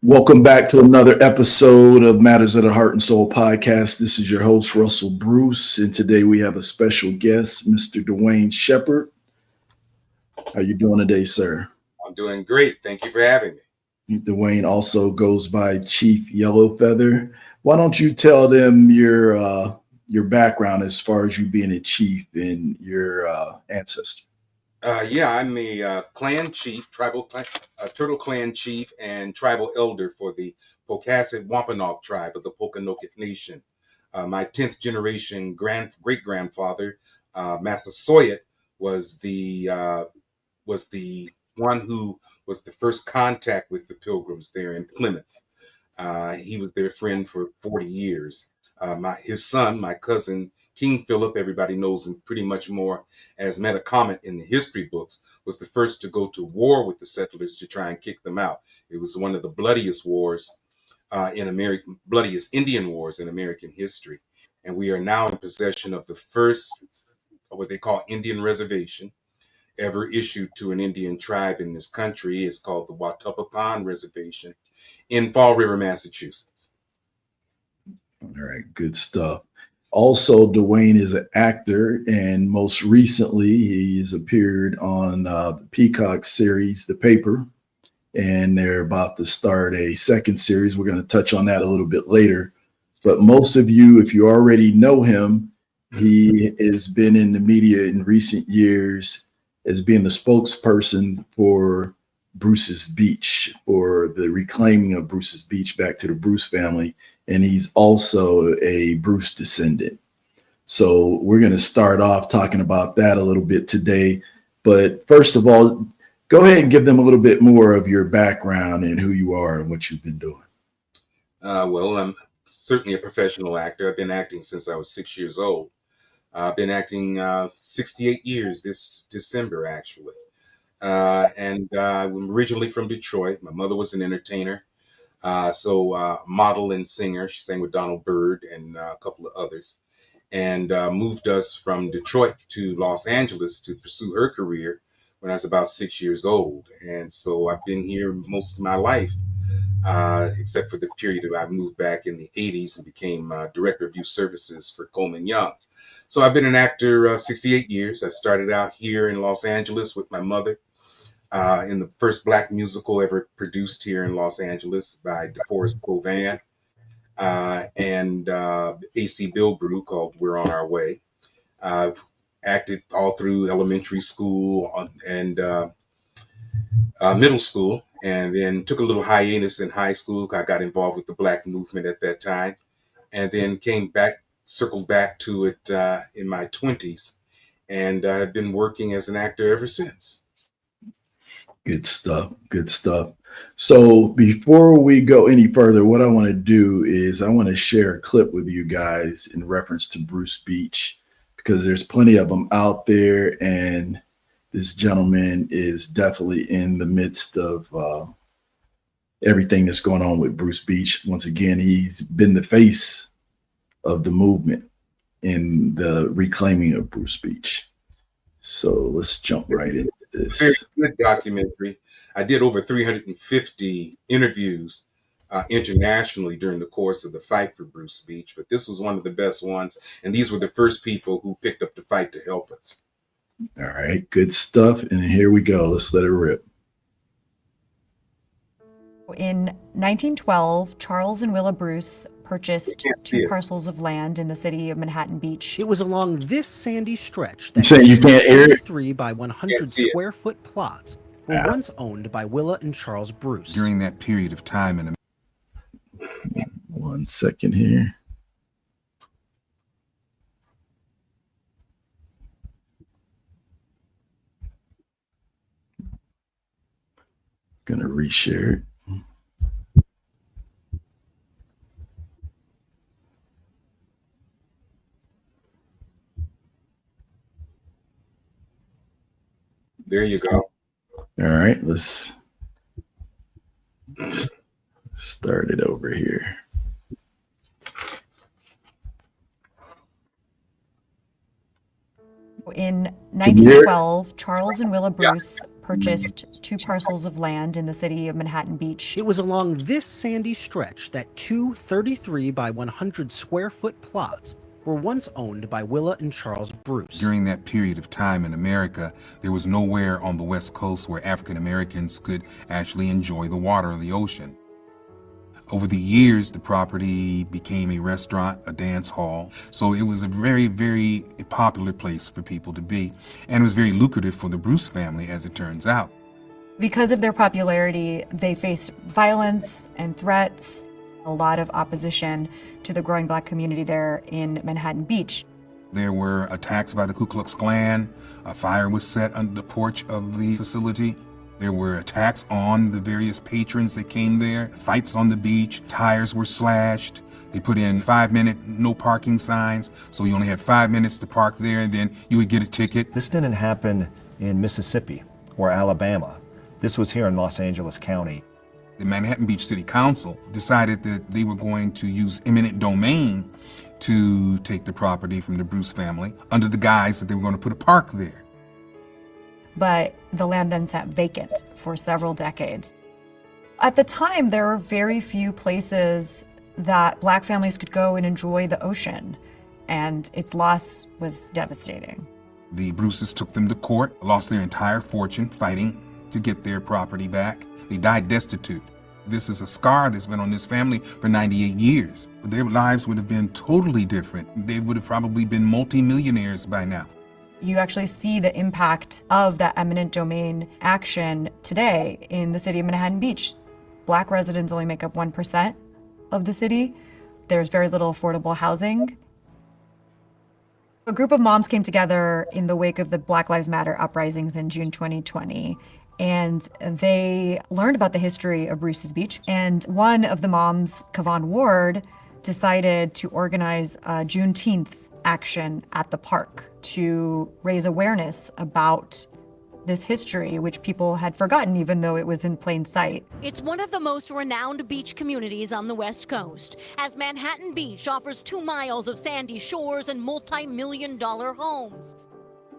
Welcome back to another episode of Matters of the Heart and Soul podcast. This is your host, Russell Bruce, and today we have a special guest, Mr. Duane Shepard. How you doing today, sir? I'm doing great. Thank you for having me. Duane also goes by Chief Yellowfeather. Why don't you tell them your background as far as you being a chief and your ancestor? I'm a clan chief, Turtle Clan chief, and tribal elder for the Pokanoket Wampanoag tribe of the Pokanoket Nation. My 10th generation great-grandfather, Massasoit, was the one who was the first contact with the pilgrims there in Plymouth. He was their friend for 40 years. His son, my cousin, King Phillip, everybody knows him pretty much more as Metacomet in the history books, was the first to go to war with the settlers to try and kick them out. It was one of the bloodiest wars bloodiest Indian wars in American history. And we are now in possession of the first, what they call Indian reservation, ever issued to an Indian tribe in this country. It's called the Watuppa Pond Reservation in Fall River, Massachusetts. All right, good stuff. Also, Duane is an actor, and most recently, he's appeared on the Peacock series, The Paper, and they're about to start a second series. We're going to touch on that a little bit later. But most of you, if you already know him, he has been in the media in recent years as being the spokesperson for Bruce's Beach, or the reclaiming of Bruce's Beach back to the Bruce family. And he's also a Bruce descendant. So we're going to start off talking about that a little bit today. But first of all, go ahead and give them a little bit more of your background and who you are and what you've been doing. Well, I'm certainly a professional actor. I've been acting since I was 6 years old. I've been acting 68 years this December, actually. And I'm originally from Detroit. My mother was an entertainer. Model and singer. She sang with Donald Byrd and a couple of others, and moved us from Detroit to Los Angeles to pursue her career when I was about 6 years old. And so I've been here most of my life, except for the period that I moved back in the 80s and became Director of Youth Services for Coleman Young. So I've been an actor 68 years. I started out here in Los Angeles with my mother. In the first Black musical ever produced here in Los Angeles by DeForest Covan and AC Bilbrew, called We're on Our Way. I've acted all through elementary school and middle school, and then took a little hiatus in high school. I got involved with the Black movement at that time, and then circled back to it in my 20s, and I've been working as an actor ever since. Good stuff. Good stuff. So before we go any further, what I want to do is I want to share a clip with you guys in reference to Bruce Beach, because there's plenty of them out there. And this gentleman is definitely in the midst of everything that's going on with Bruce Beach. Once again, he's been the face of the movement in the reclaiming of Bruce Beach. So let's jump right into this. Very good documentary. I did over 350 interviews internationally during the course of the fight for Bruce Beach, but this was one of the best ones. And these were the first people who picked up the fight to help us. All right, good stuff. And here we go. Let's let it rip. In 1912, Charles and Willa Bruce purchased 2 parcels of land in the city of Manhattan Beach. It was along this sandy stretch that you can't air it? 3 by 100 square foot plots were once owned by Willa and Charles Bruce. During that period of time in 1 second here. Gonna reshare it. There you go. All right, let's start it over here. In 1912, Charles and Willa Bruce purchased 2 parcels of land in the city of Manhattan Beach. It was along this sandy stretch that 2 33 by 100 square foot plots were once owned by Willa and Charles Bruce. During that period of time in America, there was nowhere on the West Coast where African Americans could actually enjoy the water or the ocean. Over the years, the property became a restaurant, a dance hall. So it was a very, very popular place for people to be. And it was very lucrative for the Bruce family, as it turns out. Because of their popularity, they faced violence and threats, a lot of opposition to the growing Black community there in Manhattan Beach. There were attacks by the Ku Klux Klan. A fire was set under the porch of the facility. There were attacks on the various patrons that came there, fights on the beach, tires were slashed. They put in 5-minute no parking signs, so you only had 5 minutes to park there, and then you would get a ticket. This didn't happen in Mississippi or Alabama. This was here in Los Angeles County. The Manhattan Beach City Council decided that they were going to use eminent domain to take the property from the Bruce family under the guise that they were going to put a park there. But the land then sat vacant for several decades. At the time, there were very few places that Black families could go and enjoy the ocean, and its loss was devastating. The Bruces took them to court, lost their entire fortune fighting to get their property back. They died destitute. This is a scar that's been on this family for 98 years. Their lives would have been totally different. They would have probably been multimillionaires by now. You actually see the impact of that eminent domain action today in the city of Manhattan Beach. Black residents only make up 1% of the city. There's very little affordable housing. A group of moms came together in the wake of the Black Lives Matter uprisings in June 2020, and they learned about the history of Bruce's Beach. And one of the moms, Kavon Ward, decided to organize a Juneteenth action at the park to raise awareness about this history, which people had forgotten even though it was in plain sight. It's one of the most renowned beach communities on the West Coast, as Manhattan Beach offers 2 miles of sandy shores and multi-million-dollar homes.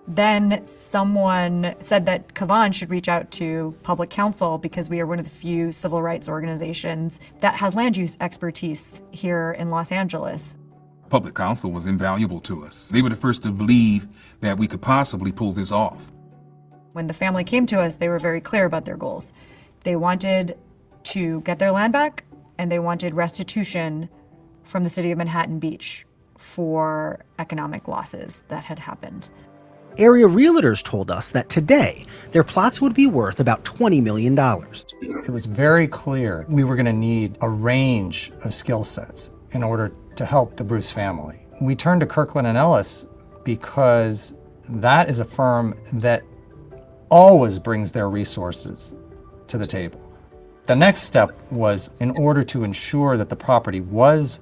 Then someone said that Kavon should reach out to public counsel because we are one of the few civil rights organizations that has land use expertise here in Los Angeles. Public counsel was invaluable to us. They were the first to believe that we could possibly pull this off. When the family came to us, they were very clear about their goals. They wanted to get their land back, and they wanted restitution from the city of Manhattan Beach for economic losses that had happened. Area realtors told us that today, their plots would be worth about $20 million. It was very clear we were going to need a range of skill sets in order to help the Bruce family. We turned to Kirkland & Ellis because that is a firm that always brings their resources to the table. The next step was, in order to ensure that the property was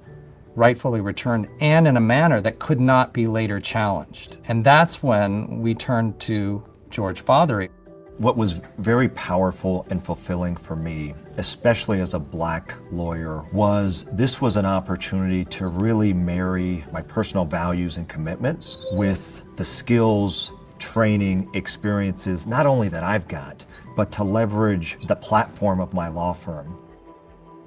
rightfully returned and in a manner that could not be later challenged. And that's when we turned to George Fothery. What was very powerful and fulfilling for me, especially as a Black lawyer, was this was an opportunity to really marry my personal values and commitments with the skills, training, experiences, not only that I've got, but to leverage the platform of my law firm.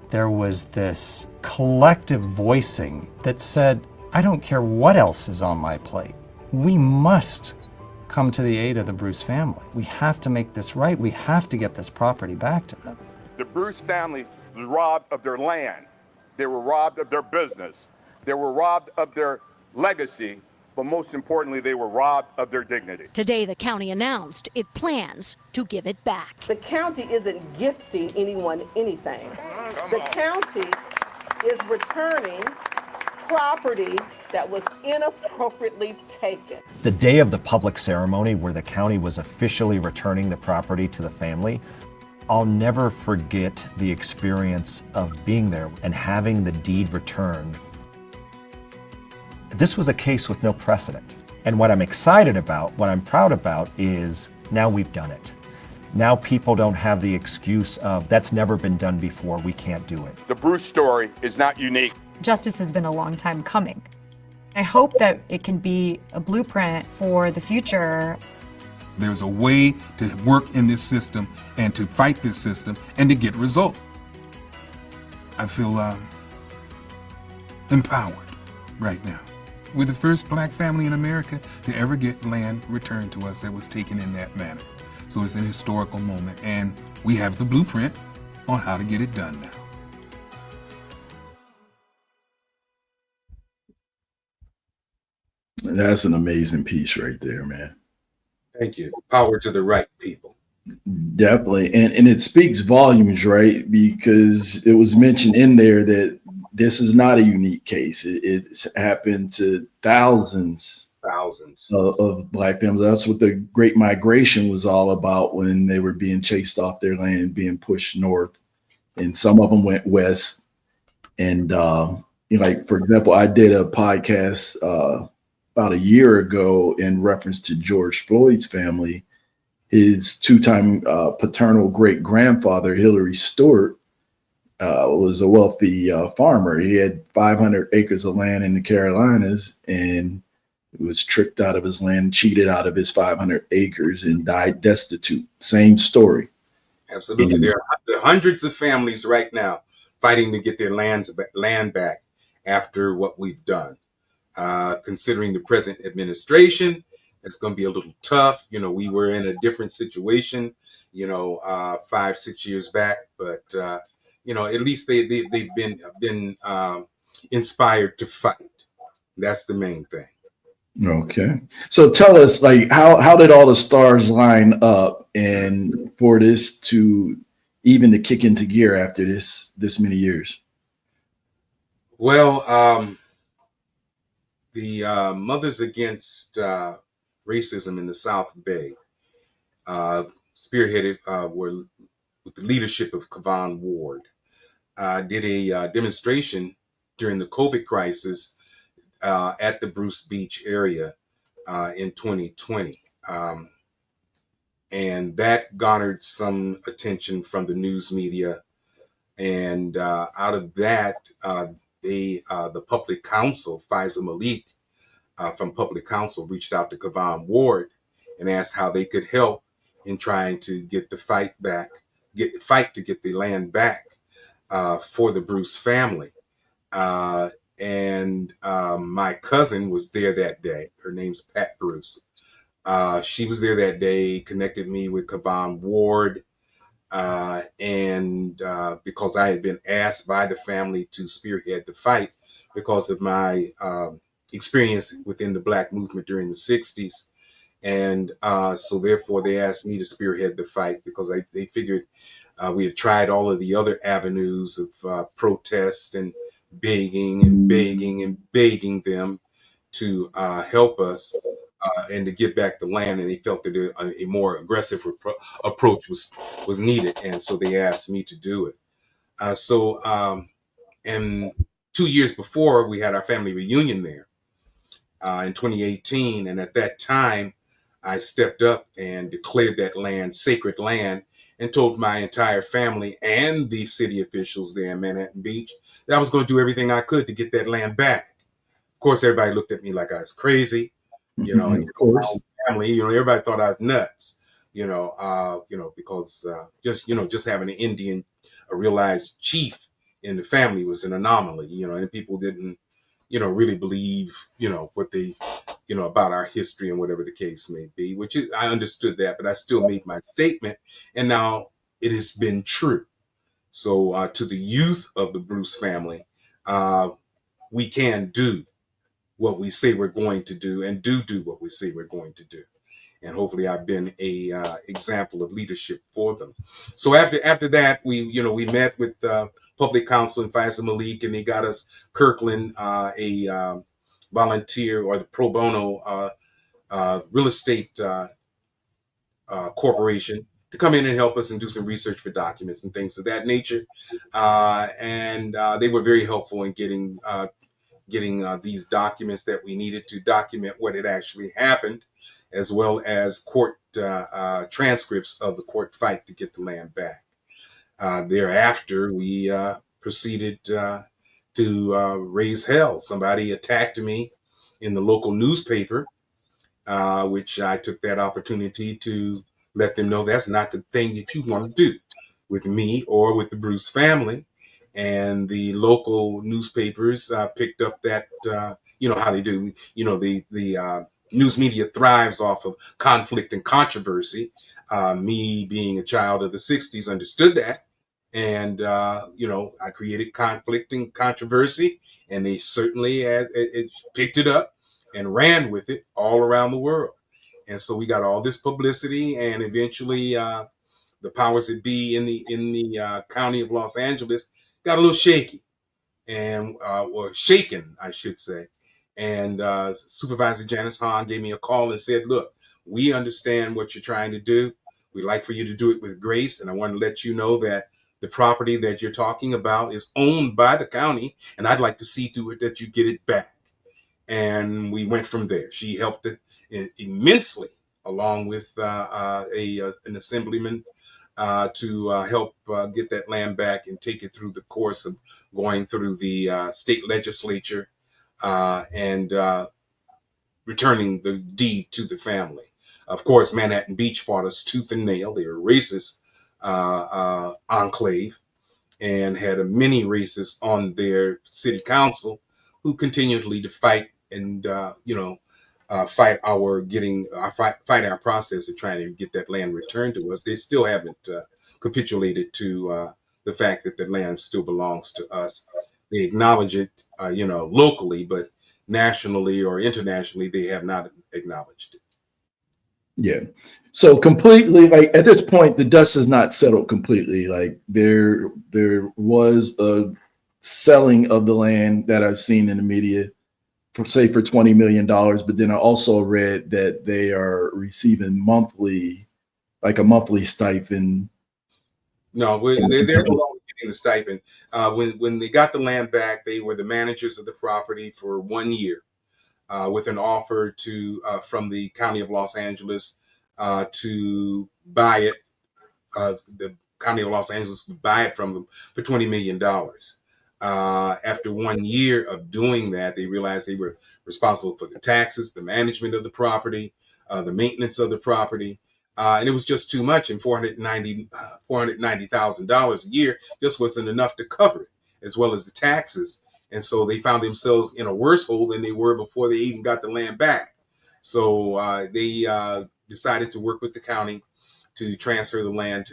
There was this collective voicing that said, I don't care what else is on my plate. We must come to the aid of the Bruce family. We have to make this right. We have to get this property back to them. The Bruce family was robbed of their land. They were robbed of their business. They were robbed of their legacy, but most importantly, they were robbed of their dignity. Today, the county announced it plans to give it back. The county isn't gifting anyone anything. The county is returning property that was inappropriately taken. The day of the public ceremony where the county was officially returning the property to the family, I'll never forget the experience of being there and having the deed returned. This was a case with no precedent. And what I'm excited about, what I'm proud about, is now we've done it. Now people don't have the excuse of, that's never been done before, we can't do it. The Bruce story is not unique. Justice has been a long time coming. I hope that it can be a blueprint for the future There's a way to work in this system and to fight this system and to get results. I feel empowered right now. We're the first black family in America to ever get land returned to us that was taken in that manner. So it's an historical moment, and we have the blueprint on how to get it done now. That's an amazing piece right there, man. Thank you. Power to the right people. Definitely. And it speaks volumes, right? Because it was mentioned in there that this is not a unique case. It's happened to thousands of black families. That's what the Great Migration was all about, when they were being chased off their land, being pushed north, and some of them went west. And like, for example, I did a podcast about a year ago in reference to George Floyd's family. His two-time paternal great-grandfather, Hillary Stewart, was a wealthy farmer. He had 500 acres of land in the Carolinas, and was tricked out of his land, cheated out of his 500 acres, and died destitute. Same story. Absolutely. There are hundreds of families right now fighting to get their land back after what we've done. Considering the present administration, it's going to be a little tough. You know, we were in a different situation, 5-6 years back, but at least they've been inspired to fight. That's the main thing. Okay. So tell us, like, how did all the stars line up and for this to even to kick into gear after this many years? Well, the Mothers Against Racism in the South Bay, spearheaded with the leadership of Kavon Ward, did a demonstration during the COVID crisis at the Bruce Beach area in 2020. And that garnered some attention from the news media. And out of that, the public counsel, Faisal Malik, from public counsel, reached out to Kavon Ward and asked how they could help in trying to get the fight to get the land back for the Bruce family. And my cousin was there that day. Her name's Pat Bruce. She was there that day, connected me with Kavon Ward. And because I had been asked by the family to spearhead the fight because of my experience within the Black movement during the 60s. And so therefore they asked me to spearhead the fight because they figured we had tried all of the other avenues of protest and begging them to help us and to get back the land. And they felt that a more aggressive approach was needed. And so they asked me to do it. And 2 years before, we had our family reunion there in 2018. And at that time, I stepped up and declared that land sacred land and told my entire family and the city officials there in Manhattan Beach that I was going to do everything I could to get that land back. Of course, everybody looked at me like I was crazy, Of course. family, everybody thought I was nuts, because just having an Indian, a realized chief in the family was an anomaly, and people didn't, really believe, what they, about our history and whatever the case may be, which I understood that, but I still made my statement. And now it has been true. So to the youth of the Bruce family, we can do what we say we're going to do and do what we say we're going to do. And hopefully I've been a example of leadership for them. So after that, we met with public counsel and Faisal Malik, and they got us Kirkland, a volunteer or the pro bono real estate corporation, to come in and help us and do some research for documents and things of that nature. And they were very helpful in getting these documents that we needed to document what had actually happened, as well as court transcripts of the court fight to get the land back. Thereafter, we proceeded to raise hell. Somebody attacked me in the local newspaper which I took that opportunity to let them know that's not the thing that you want to do with me or with the Bruce family. And the local newspapers picked up that, you know how they do, you know, the news media thrives off of conflict and controversy. Me being a child of the 60s understood that. And, you know, I created conflict and controversy, and they certainly it picked it up and ran with it all around the world. And so we got all this publicity, and eventually the powers that be in the county of Los Angeles got a little shaky, and or shaken, I should say. And Supervisor Janice Hahn gave me a call and said, "Look, we understand what you're trying to do. We'd like for you to do it with grace, and I want to let you know that the property that you're talking about is owned by the county, and I'd like to see to it that you get it back." And we went from there. She helped it immensely, along with an assemblyman to help get that land back and take it through the course of going through the state legislature and returning the deed to the family. Of course, Manhattan Beach fought us tooth and nail. They were a racist enclave and had many racists on their city council who continually to fight and fight our process of trying to get that land returned to us. They still haven't capitulated to the fact that the land still belongs to us. They acknowledge it, locally, but nationally or internationally, they have not acknowledged it. Yeah. So completely, like at this point, the dust has not settled completely. Like there was a selling of the land that I've seen in the media for $20 million. But then I also read that they are receiving a monthly stipend. No, they're no longer getting the stipend. When they got the land back, they were the managers of the property for 1 year. With an offer from the County of Los Angeles to buy it. The County of Los Angeles would buy it from them for $20 million. After 1 year of doing that, they realized they were responsible for the taxes, the management of the property, the maintenance of the property. And it was just too much. And $490,000 a year just wasn't enough to cover it, as well as the taxes. And so they found themselves in a worse hole than they were before they even got the land back. So they decided to work with the county to transfer the land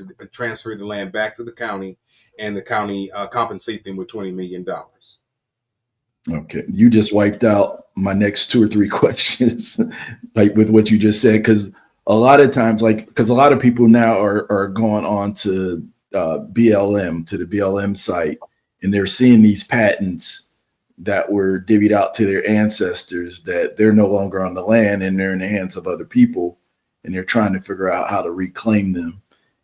back to the county, and the county compensate them with $20 million. Okay, you just wiped out my next 2 or 3 questions, like with what you just said, because a lot of times, because a lot of people now are going on to BLM, to the BLM site, and they're seeing these patents that were divvied out to their ancestors, that they're no longer on the land and they're in the hands of other people, and they're trying to figure out how to reclaim them.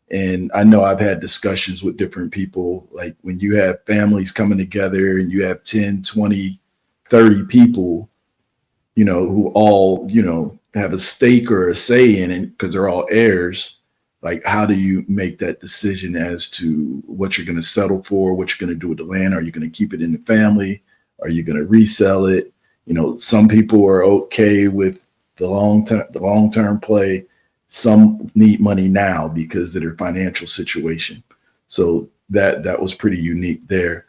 And I know I've had discussions with different people, like when you have families coming together and you have 10, 20, 30 people, who all, have a stake or a say in it because they're all heirs. Like, how do you make that decision as to what you're going to settle for, what you're going to do with the land? Are you going to keep it in the family? Are you going to resell it? Some people are okay with the long-term play. Some need money now because of their financial situation. So that was pretty unique there.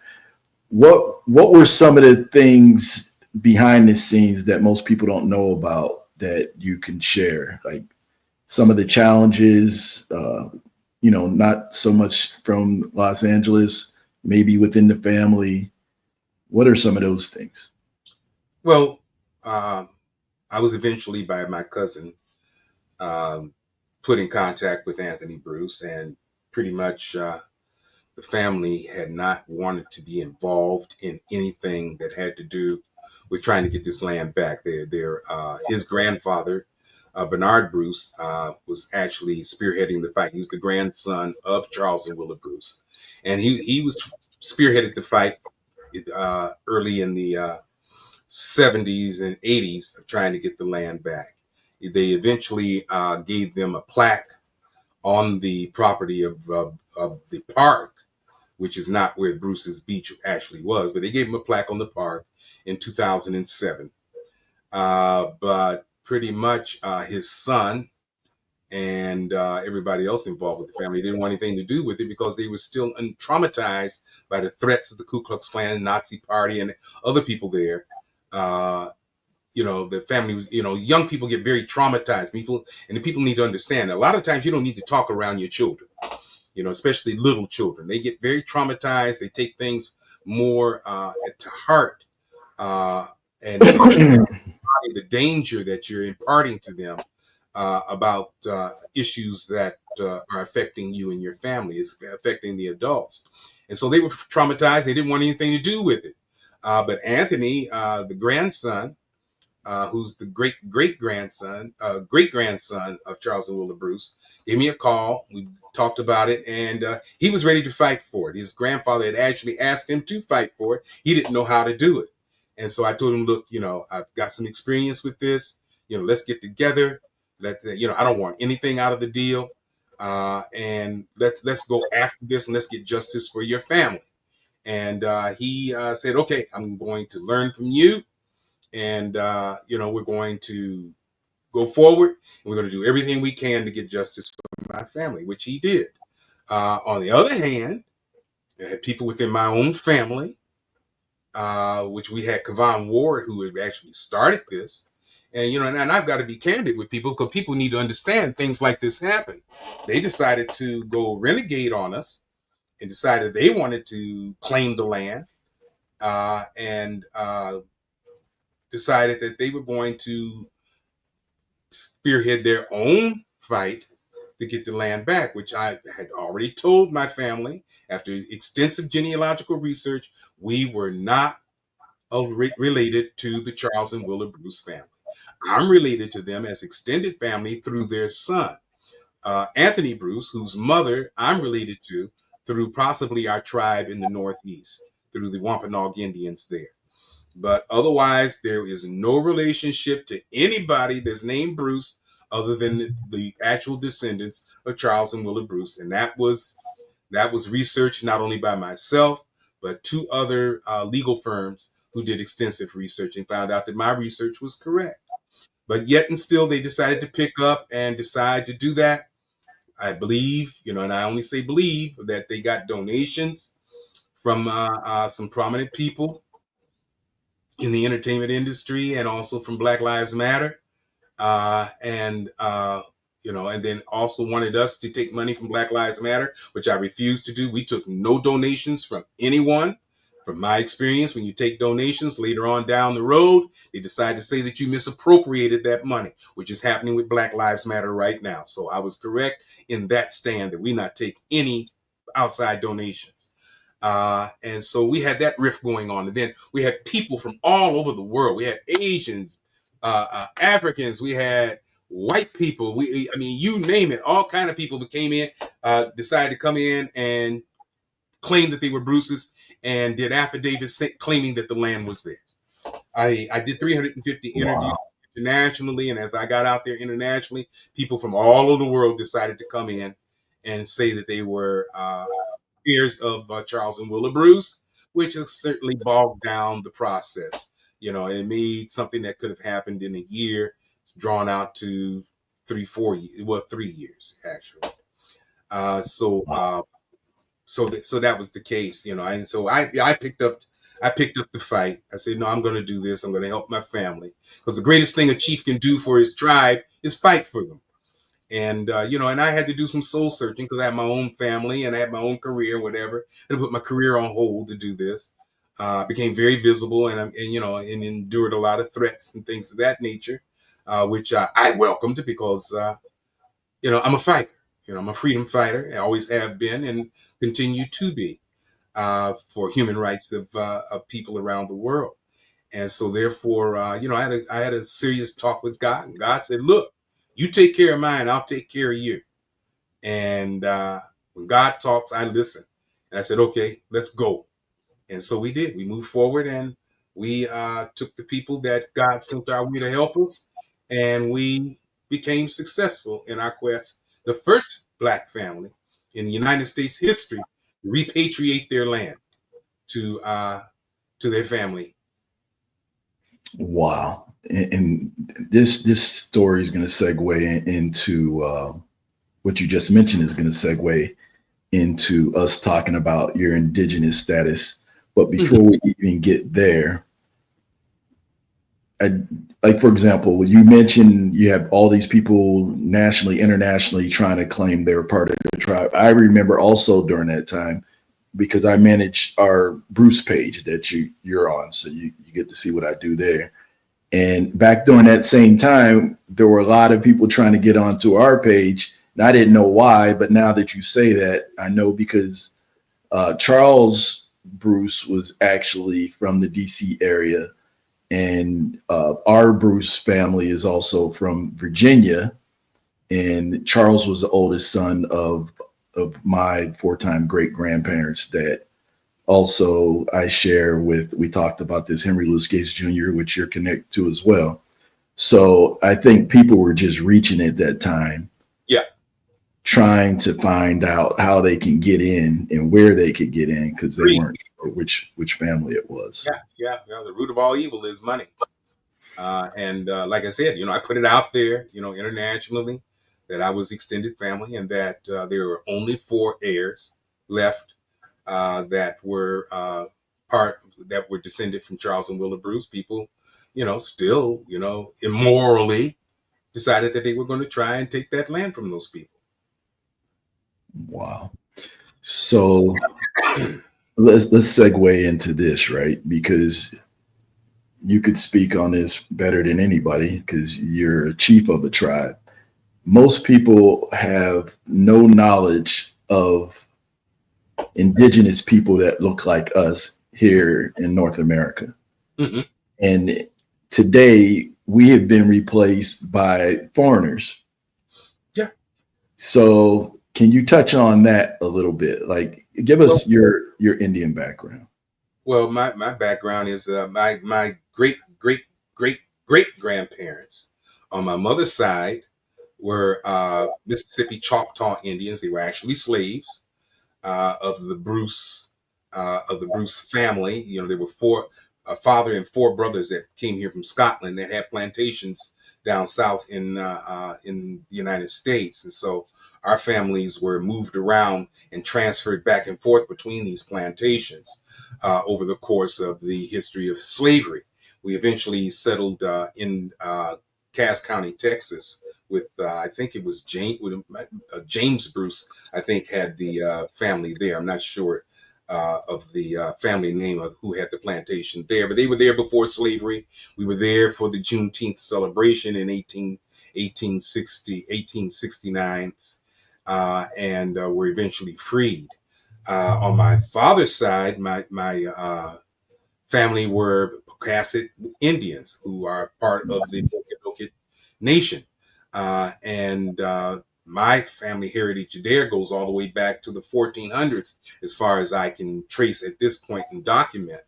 What were some of the things behind the scenes that most people don't know about that you can share? Like some of the challenges, not so much from Los Angeles, maybe within the family. What are some of those things? Well, I was eventually, by my cousin, put in contact with Anthony Bruce, and pretty much the family had not wanted to be involved in anything that had to do with trying to get this land back. His grandfather, Bernard Bruce, was actually spearheading the fight. He was the grandson of Charles and Willa Bruce, and he was spearheaded the fight early in the 70s and 80s of trying to get the land back. They eventually gave them a plaque on the property of the park, which is not where Bruce's beach actually was, but they gave him a plaque on the park in 2007. But pretty much his son and everybody else involved with the family didn't want anything to do with it because they were still traumatized by the threats of the Ku Klux Klan, Nazi Party, and other people there. The family was, young people get very traumatized. The people need to understand that a lot of times you don't need to talk around your children, especially little children. They get very traumatized. They take things more to heart, and the danger that you're imparting to them about issues that are affecting you and your family, is affecting the adults. And so they were traumatized. They didn't want anything to do with it. But Anthony, the grandson, who's the great-grandson of Charles and Willa Bruce, gave me a call. We talked about it, and he was ready to fight for it. His grandfather had actually asked him to fight for it. He didn't know how to do it. And so I told him, look, I've got some experience with this. Let's get together. I don't want anything out of the deal. And let's go after this, and let's get justice for your family. And he said, okay, I'm going to learn from you. And, we're going to go forward, and we're going to do everything we can to get justice for my family, which he did. On the other hand, I had people within my own family, which we had Kevon Ward, who had actually started this. And, and I've got to be candid with people, because people need to understand things like this happen. They decided to go renegade on us and decided they wanted to claim the land, and decided that they were going to spearhead their own fight to get the land back, which I had already told my family after extensive genealogical research, we were not related to the Charles and Willa Bruce family. I'm related to them as extended family through their son, Anthony Bruce, whose mother I'm related to through possibly our tribe in the Northeast, through the Wampanoag Indians there. But otherwise, there is no relationship to anybody that's named Bruce other than the actual descendants of Charles and Willa Bruce. And that was researched not only by myself, but two other legal firms who did extensive research and found out that my research was correct. But yet and still, they decided to pick up and decide to do that. I believe, and I only say believe, that they got donations from some prominent people in the entertainment industry, and also from Black Lives Matter, and then also wanted us to take money from Black Lives Matter, which I refused to do. We took no donations from anyone. From my experience, when you take donations later on down the road, they decide to say that you misappropriated that money, which is happening with Black Lives Matter right now. So I was correct in that stand, that we not take any outside donations. And so we had that rift going on. And then we had people from all over the world. We had Asians, Africans, we had white people. You name it, all kind of people that came in, decided to come in and claim that they were Bruce's, and did affidavits claiming that the land was theirs. I did 350 interviews internationally, and as I got out there internationally, people from all over the world decided to come in and say that they were heirs of Charles and Willa Bruce, which has certainly bogged down the process. And it made something that could have happened in a year drawn out to 3 years actually. So that was the case, and so I picked up the fight. I said, no, I'm going to do this. I'm going to help my family, because the greatest thing a chief can do for his tribe is fight for them. And, and I had to do some soul searching, because I had my own family and I had my own career, whatever. I had to put my career on hold to do this. Became very visible, and endured a lot of threats and things of that nature, which I welcomed, because, I'm a fighter. I'm a freedom fighter. I always have been and continue to be, for human rights of people around the world. And so therefore, I had a serious talk with God, and God said, look, you take care of mine, I'll take care of you. And when God talks, I listen. And I said, okay, let's go. And so we did. We moved forward, and we took the people that God sent our way to help us, and we became successful in our quest. The first Black family in the United States history to repatriate their land to their family. Wow. And this story is going to segue into what you just mentioned is going to segue into us talking about your indigenous status. But before we even get there, like, for example, you mentioned you have all these people nationally, internationally trying to claim they were part of the tribe. I remember also during that time, because I manage our Bruce page that you're on, so you get to see what I do there. And back during that same time, there were a lot of people trying to get onto our page, and I didn't know why. But now that you say that, I know, because Charles Bruce was actually from the DC area, and our Bruce family is also from Virginia. And Charles was the oldest son of my 4-time great grandparents that also I share with. We talked about this, Henry Louis Gates Jr., which you're connected to as well. So I think people were just reaching at that time, Yeah. trying to find out how they can get in and where they could get in, because they weren't sure which family it was. Yeah. The root of all evil is money. And like I said, I put it out there, internationally, that I was extended family, and that there were only 4 heirs left that were that were descended from Charles and Willa Bruce. People, still, immorally decided that they were going to try and take that land from those people. Wow. So let's segue into this, right? Because you could speak on this better than anybody, because you're a chief of a tribe. Most people have no knowledge of indigenous people that look like us here in North America. Mm-hmm. And today we have been replaced by foreigners. Yeah. So can you touch on that a little bit? Like, give us your Indian background. Well, my background is my great grandparents on my mother's side were Mississippi Choctaw Indians. They were actually slaves of the Bruce family. There were a father and 4 brothers that came here from Scotland that had plantations down south in the United States, and so our families were moved around and transferred back and forth between these plantations over the course of the history of slavery. We eventually settled in Cass County, Texas, with I think it was James Bruce. I think had the family there. I'm not sure of the family name of who had the plantation there, but they were there before slavery. We were there for the Juneteenth celebration in 1869, and were eventually freed. On my father's side, my family were Pokanoket Indians, who are part of the Pokanoket Nation. And my family heritage there goes all the way back to the 1400s, as far as I can trace at this point and document.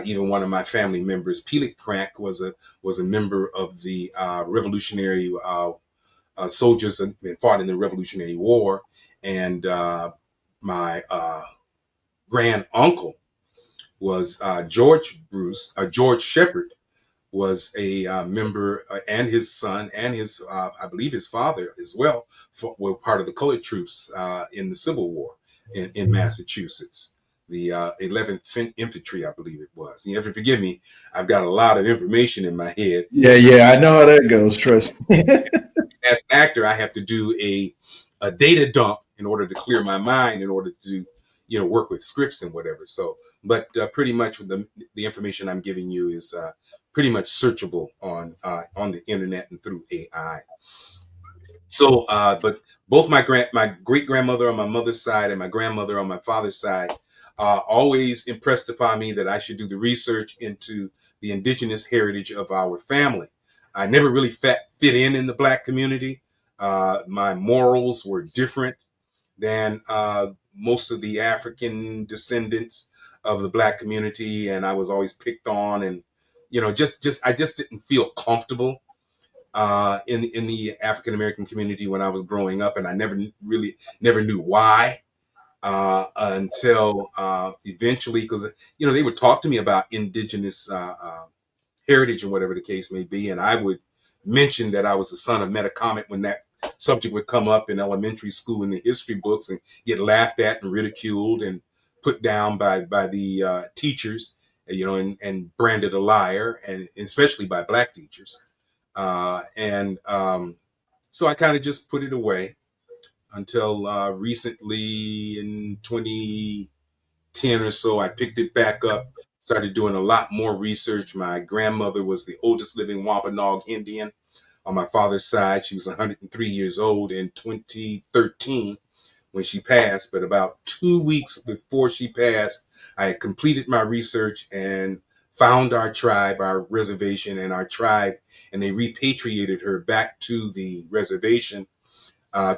Even one of my family members, Phillip, was a member of the Revolutionary soldiers and fought in the Revolutionary War. And my grand uncle was George Shepard, was a member, and his son and his, I believe his father as well, were part of the colored troops in the Civil War in Massachusetts. The 11th Infantry, I believe it was. You have to forgive me. I've got a lot of information in my head. Yeah, I know how that goes. Trust me. As an actor, I have to do a data dump in order to clear my mind, in order to work with scripts and whatever. So, but pretty much the information I'm giving you is pretty much searchable on the internet and through AI. So, but both my great grandmother on my mother's side and my grandmother on my father's side always impressed upon me that I should do the research into the indigenous heritage of our family. I never really fit in the Black community. My morals were different than most of the African descendants of the Black community, and I was always picked on, and I just didn't feel comfortable in the African American community when I was growing up, and I never knew why until eventually, because they would talk to me about indigenous heritage or whatever the case may be. And I would mention that I was the son of Metacomet when that subject would come up in elementary school in the history books and get laughed at and ridiculed and put down by the teachers, and branded a liar, and especially by black teachers. So I kind of just put it away until recently in 2010 or so, I picked it back up, started doing a lot more research. My grandmother was the oldest living Wampanoag Indian on my father's side. She was 103 years old in 2013 when she passed. But about 2 weeks before she passed, I had completed my research and found our tribe, our reservation and our tribe, and they repatriated her back to the reservation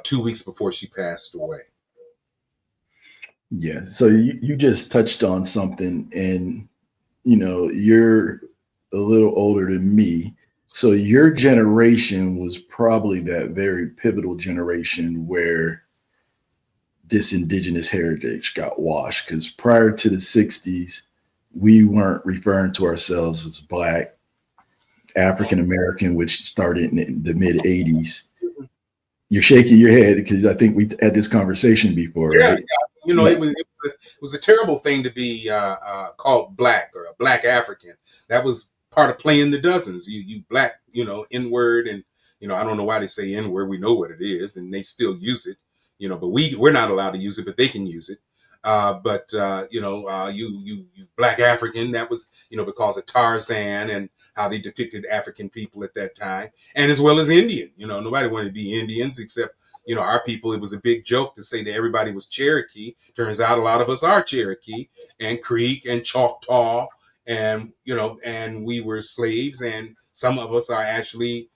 2 weeks before she passed away. Yeah. So you just touched on something, and you're a little older than me. So your generation was probably that very pivotal generation where this indigenous heritage got washed, because prior to the 60s, we weren't referring to ourselves as Black, African American, which started in the mid 80s. You're shaking your head because I think we had this conversation before, right? Yeah. It was a terrible thing to be called Black or a Black African. That was part of playing the dozens. You Black, N-word, and I don't know why they say N-word. We know what it is, and they still use it. But we're not allowed to use it, but they can use it. You Black African. That was because of Tarzan and how they depicted African people at that time, and as well as Indian. Nobody wanted to be Indians except our people. It was a big joke to say that everybody was Cherokee. Turns out a lot of us are Cherokee and Creek and Choctaw, and and we were slaves, and some of us are actually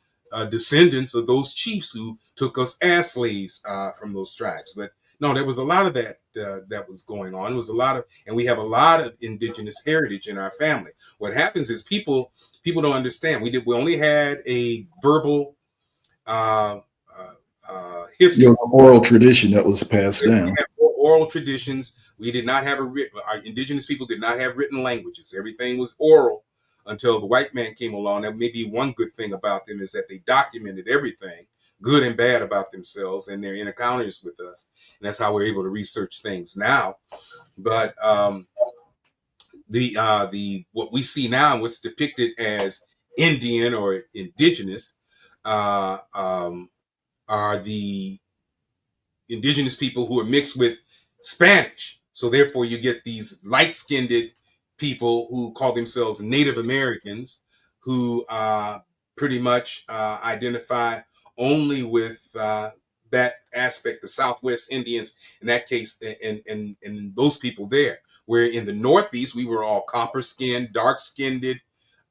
descendants of those chiefs who took us as slaves from those tribes. But no, there was a lot of that that was going on. It was a lot of, and we have a lot of indigenous heritage in our family. What happens is people don't understand. We only had a verbal history, oral tradition that was passed down. We had oral traditions. We did not have our indigenous people did not have written languages. Everything was oral until the white man came along. That may be one good thing about them, is that they documented everything, good and bad, about themselves and their encounters with us. And that's how we're able to research things now. But what we see now, what's depicted as Indian or indigenous, are the indigenous people who are mixed with Spanish. So therefore you get these light-skinned people who call themselves Native Americans, who pretty much identify only with that aspect, the Southwest Indians, in that case, and those people there. Where in the Northeast, we were all copper-skinned, dark-skinned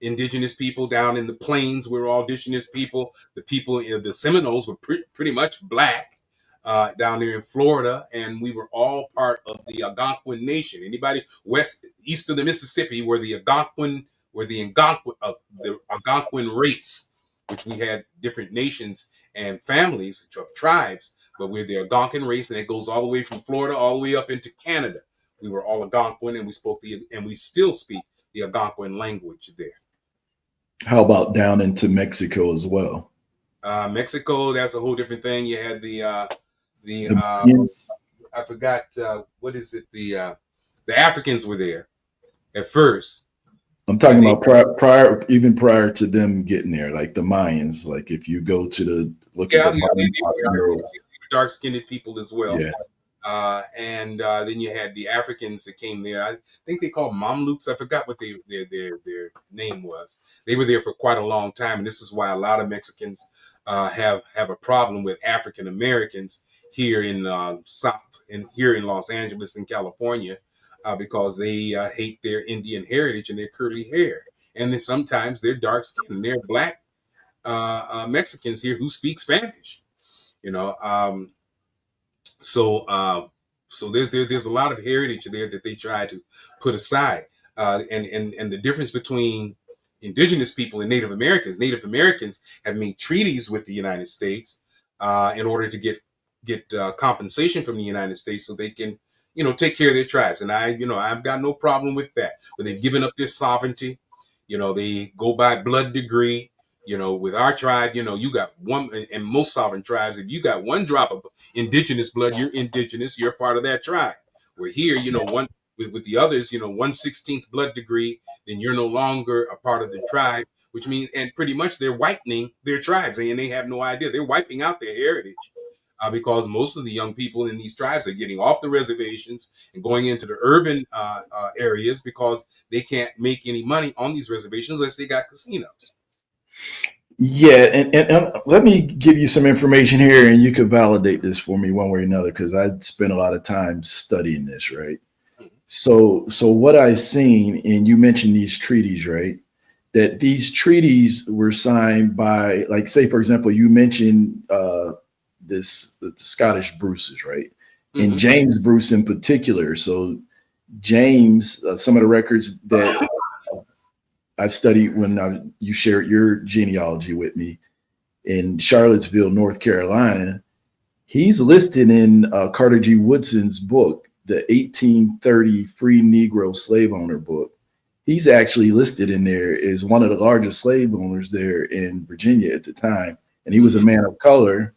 indigenous people. Down in the plains, we were all indigenous people. The people in the Seminoles were pretty much Black down there in Florida, and we were all part of the Algonquin Nation. Anybody east of the Mississippi were the Algonquin race, which we had different nations and families, tribes, but we're the Algonquin race, and it goes all the way from Florida all the way up into Canada. We were all Algonquin, and we still speak the Algonquin language there. How about down into Mexico as well? Mexico, that's a whole different thing. You had the I forgot what is it? The Africans were there at first. I'm talking about prior to them getting there, like the Mayans. Like if you go to look at the dark-skinned people as well. Yeah. And then you had the Africans that came there. I think they called Mamluks. I forgot what their name was. They were there for quite a long time, and this is why a lot of Mexicans have a problem with African Americans here in here in Los Angeles and California, because they hate their Indian heritage and their curly hair, and then sometimes they're dark skinned and they're Black Mexicans here who speak Spanish. So there's a lot of heritage there that they try to put aside, and the difference between indigenous people and Native Americans. Native Americans have made treaties with the United States in order to get compensation from the United States so they can take care of their tribes, and I've got no problem with that. But they've given up their sovereignty. They go by blood degree. With our tribe, you got one, and most sovereign tribes, if you got one drop of indigenous blood, you're indigenous, you're part of that tribe. Where here, one with the others, 1/16 blood degree, then you're no longer a part of the tribe, which means, and pretty much they're whitening their tribes, and they have no idea. They're wiping out their heritage. Because most of the young people in these tribes are getting off the reservations and going into the urban areas because they can't make any money on these reservations unless they got casinos. Yeah, and let me give you some information here, and you could validate this for me one way or another, because I spent a lot of time studying this, right? So what I've seen, and you mentioned these treaties, right? That these treaties were signed by, like, say, for example, you mentioned the Scottish Bruces, right? And James Bruce in particular. So James, some of the records that I studied when you shared your genealogy with me in Charlottesville, North Carolina, he's listed in Carter G. Woodson's book, the 1830 Free Negro Slave Owner book. He's actually listed in there as one of the largest slave owners there in Virginia at the time. And he was a man of color.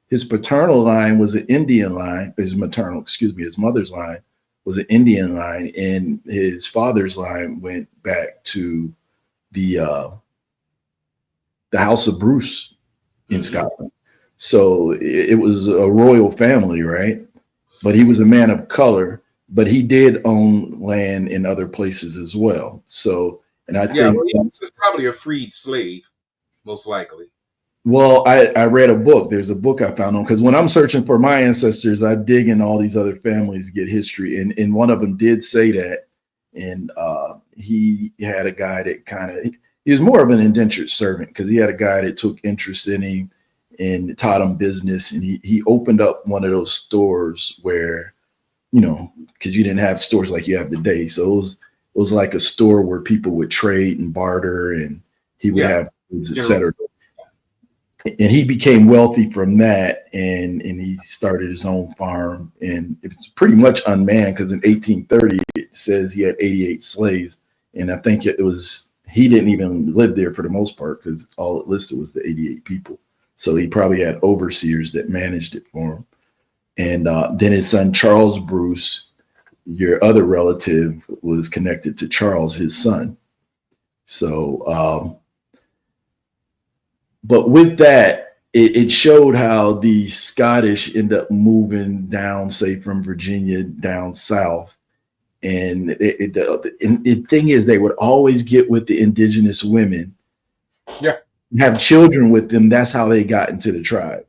His paternal line was an Indian line. His mother's line was an Indian line. And his father's line went back to the House of Bruce in Scotland. So it was a royal family, right? But he was a man of color, but he did own land in other places as well. So, and I think he's probably a freed slave, most likely. Well, I read a book. There's a book I found on, because when I'm searching for my ancestors, I dig in all these other families to get history. And one of them did say that. And he had a guy that he was more of an indentured servant, because he had a guy that took interest in him and taught him business. And he opened up one of those stores where, because you didn't have stores like you have today. So it was like a store where people would trade and barter, and he would have foods, et cetera. And he became wealthy from that, and he started his own farm. And it's pretty much unmanned, because in 1830 it says he had 88 slaves, and I think he didn't even live there for the most part, because all it listed was the 88 people. So he probably had overseers that managed it for him. And then his son Charles Bruce, your other relative, was connected to Charles, his son. So but with that, it showed how the Scottish end up moving down, say, from Virginia down south. And the thing is, they would always get with the indigenous women, have children with them. That's how they got into the tribe.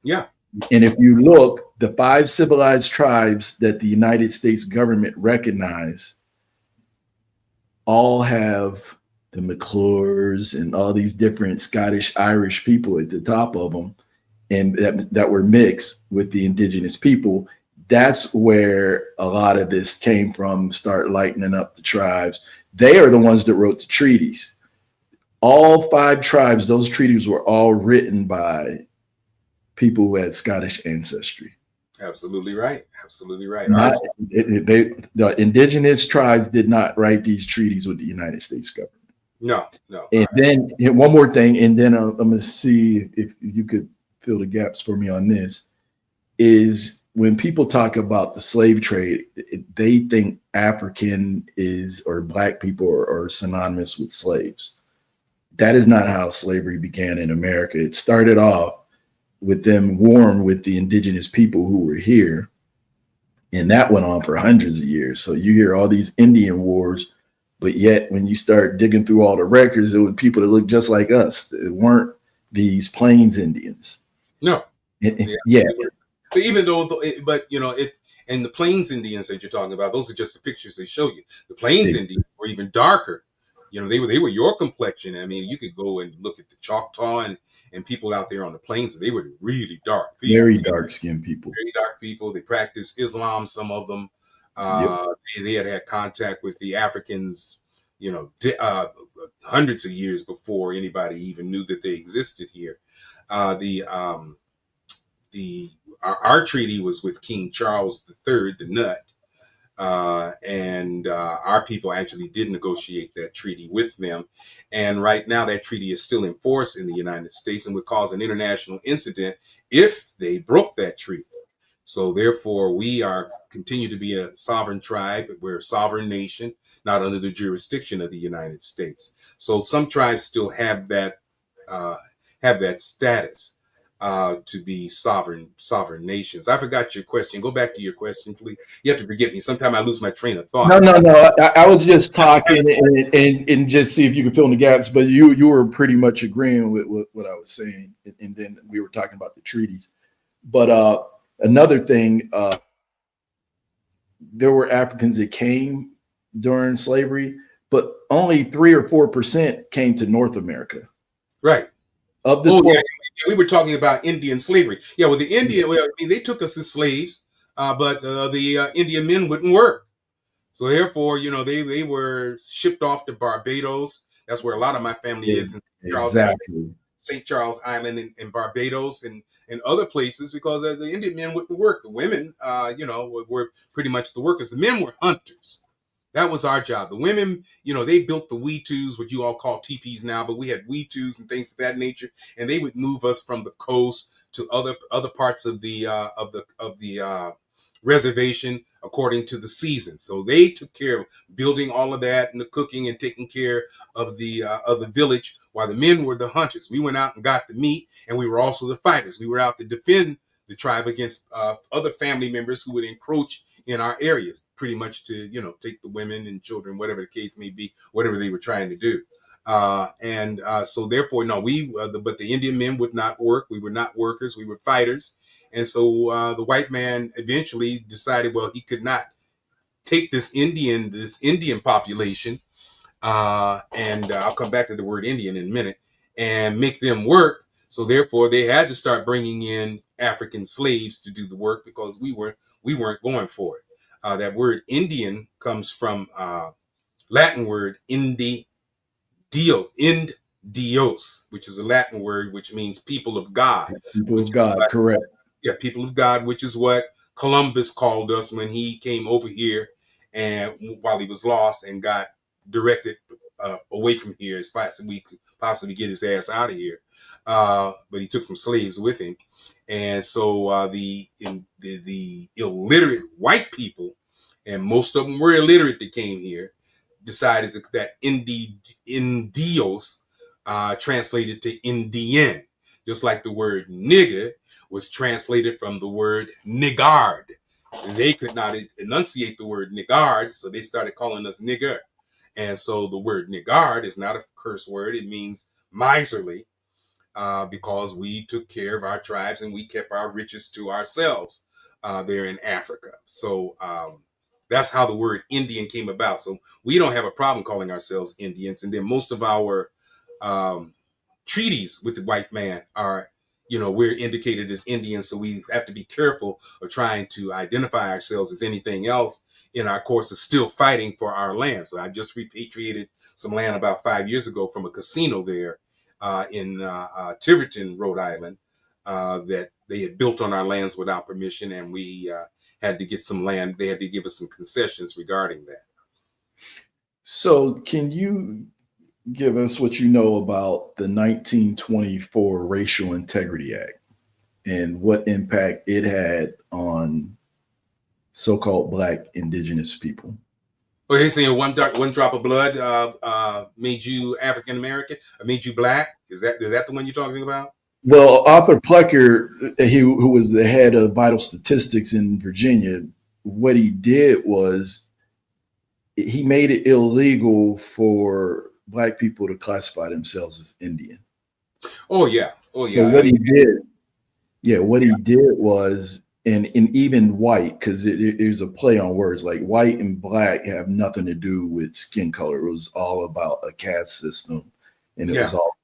Yeah. And if you look, the 5 civilized tribes that the United States government recognized all have the McClures and all these different Scottish, Irish people at the top of them, and that were mixed with the indigenous people. That's where a lot of this came from, start lightening up the tribes. They are the ones that wrote the treaties. All 5 tribes, those treaties were all written by people who had Scottish ancestry. Absolutely right. Absolutely right. The indigenous tribes did not write these treaties with the United States government. No. And then one more thing, and then I'm going to see if you could fill the gaps for me on this, is when people talk about the slave trade, they think African or Black people are synonymous with slaves. That is not how slavery began in America. It started off with them warring with the indigenous people who were here. And that went on for hundreds of years. So you hear all these Indian wars, but yet when you start digging through all the records, it was people that looked just like us. It weren't these Plains Indians. No. Yeah. But even though, and the Plains Indians that you're talking about, those are just the pictures they show you. The Plains Indians were even darker. They were your complexion. I mean, you could go and look at the Choctaw and people out there on the plains, and they were really dark people. Very dark-skinned people. Very dark people. They practiced Islam, some of them. They had contact with the Africans, hundreds of years before anybody even knew that they existed here. Our treaty was with King Charles III, the Nut, And our people actually did negotiate that treaty with them. And right now that treaty is still in force in the United States and would cause an international incident if they broke that treaty. So therefore, we continue to be a sovereign tribe. We're a sovereign nation, not under the jurisdiction of the United States. So some tribes still have that status to be sovereign nations. I forgot your question. Go back to your question, please. You have to forgive me. Sometimes I lose my train of thought. No. I was just talking and just see if you could fill in the gaps, but you were pretty much agreeing with what I was saying, and then we were talking about the treaties. But another thing, there were Africans that came during slavery, but only 3 or 4% came to North America. Right. Of the 12, we were talking about Indian slavery. Yeah, well, the Indian, well, I mean, they took us as slaves, but the Indian men wouldn't work. So therefore, they were shipped off to Barbados. That's where a lot of my family is. In St. Charles Island and Barbados and other places, because the Indian men wouldn't work. The women, were pretty much the workers. The men were hunters. That was our job. The women, they built the weetus, what you all call teepees now, but we had weetus and things of that nature, and they would move us from the coast to other parts of the reservation according to the season. So they took care of building all of that and the cooking and taking care of the village, while the men were the hunters. We went out and got the meat, and we were also the fighters. We were out to defend the tribe against other family members who would encroach in our areas, pretty much to take the women and children, whatever the case may be, whatever they were trying to do. So therefore, no, but the Indian men would not work. We were not workers. We were fighters. And so the white man eventually decided, well, he could not take this Indian population, and I'll come back to the word Indian in a minute, and make them work. So therefore, they had to start bringing in African slaves to do the work, because we weren't going for it. That word Indian comes from Latin word Dios, which is a Latin word which means people of God. People of God, correct. Yeah, people of God, which is what Columbus called us when he came over here, and while he was lost and got directed away from here as fast as we could possibly get his ass out of here. But he took some slaves with him. And so the illiterate white people, and most of them were illiterate that came here, decided that Indios translated to Indian, just like the word nigger was translated from the word niggard. They could not enunciate the word niggard, so they started calling us nigger. And so the word niggard is not a curse word. It means miserly, because we took care of our tribes and we kept our riches to ourselves there in Africa. So that's how the word Indian came about. So we don't have a problem calling ourselves Indians. And then most of our treaties with the white man are, we're indicated as Indians. So we have to be careful of trying to identify ourselves as anything else in our course of still fighting for our land. So I just repatriated some land about 5 years ago from a casino there in Tiverton, Rhode Island, that they had built on our lands without permission, and we had to get some land. They had to give us some concessions regarding that. So can you give us what you know about the 1924 Racial Integrity Act and what impact it had on so-called Black indigenous people? Well, they're saying one drop of blood made you African American, or made you Black. Is that the one you're talking about? Well, Arthur Plucker, who was the head of vital statistics in Virginia, what he did was he made it illegal for Black people to classify themselves as Indian. Oh yeah. So what he did was, and even white, because there's a play on words, like white and Black have nothing to do with skin color. It was all about a caste system, and it was all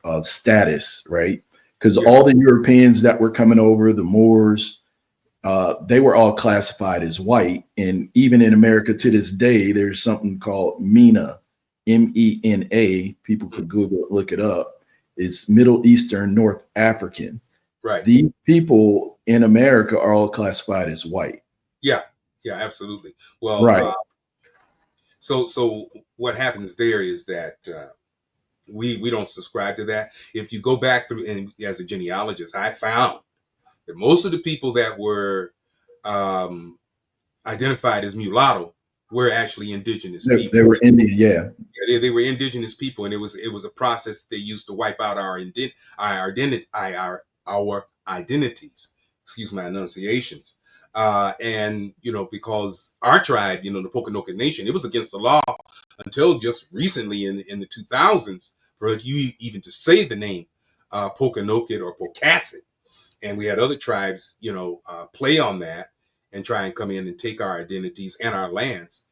about status, right? Because all the Europeans that were coming over, the Moors, they were all classified as white. And even in America to this day, there's something called MENA, MENA. People could Google it, look it up. It's Middle Eastern North African. Right. These people in America are all classified as white. Yeah. Yeah, absolutely. Well, Right. so what happens there is that we don't subscribe to that. If you go back through, and as a genealogist, I found that most of the people that were um, identified as mulatto were actually indigenous They people. were Indian, yeah. They were indigenous people, and it was a process they used to wipe out our identities. Excuse my enunciations. And because our tribe, the Pokanoket Nation, it was against the law until just recently in the 2000s for you even to say the name Pokanoket or Pocasset. And we had other tribes, play on that and try and come in and take our identities and our lands,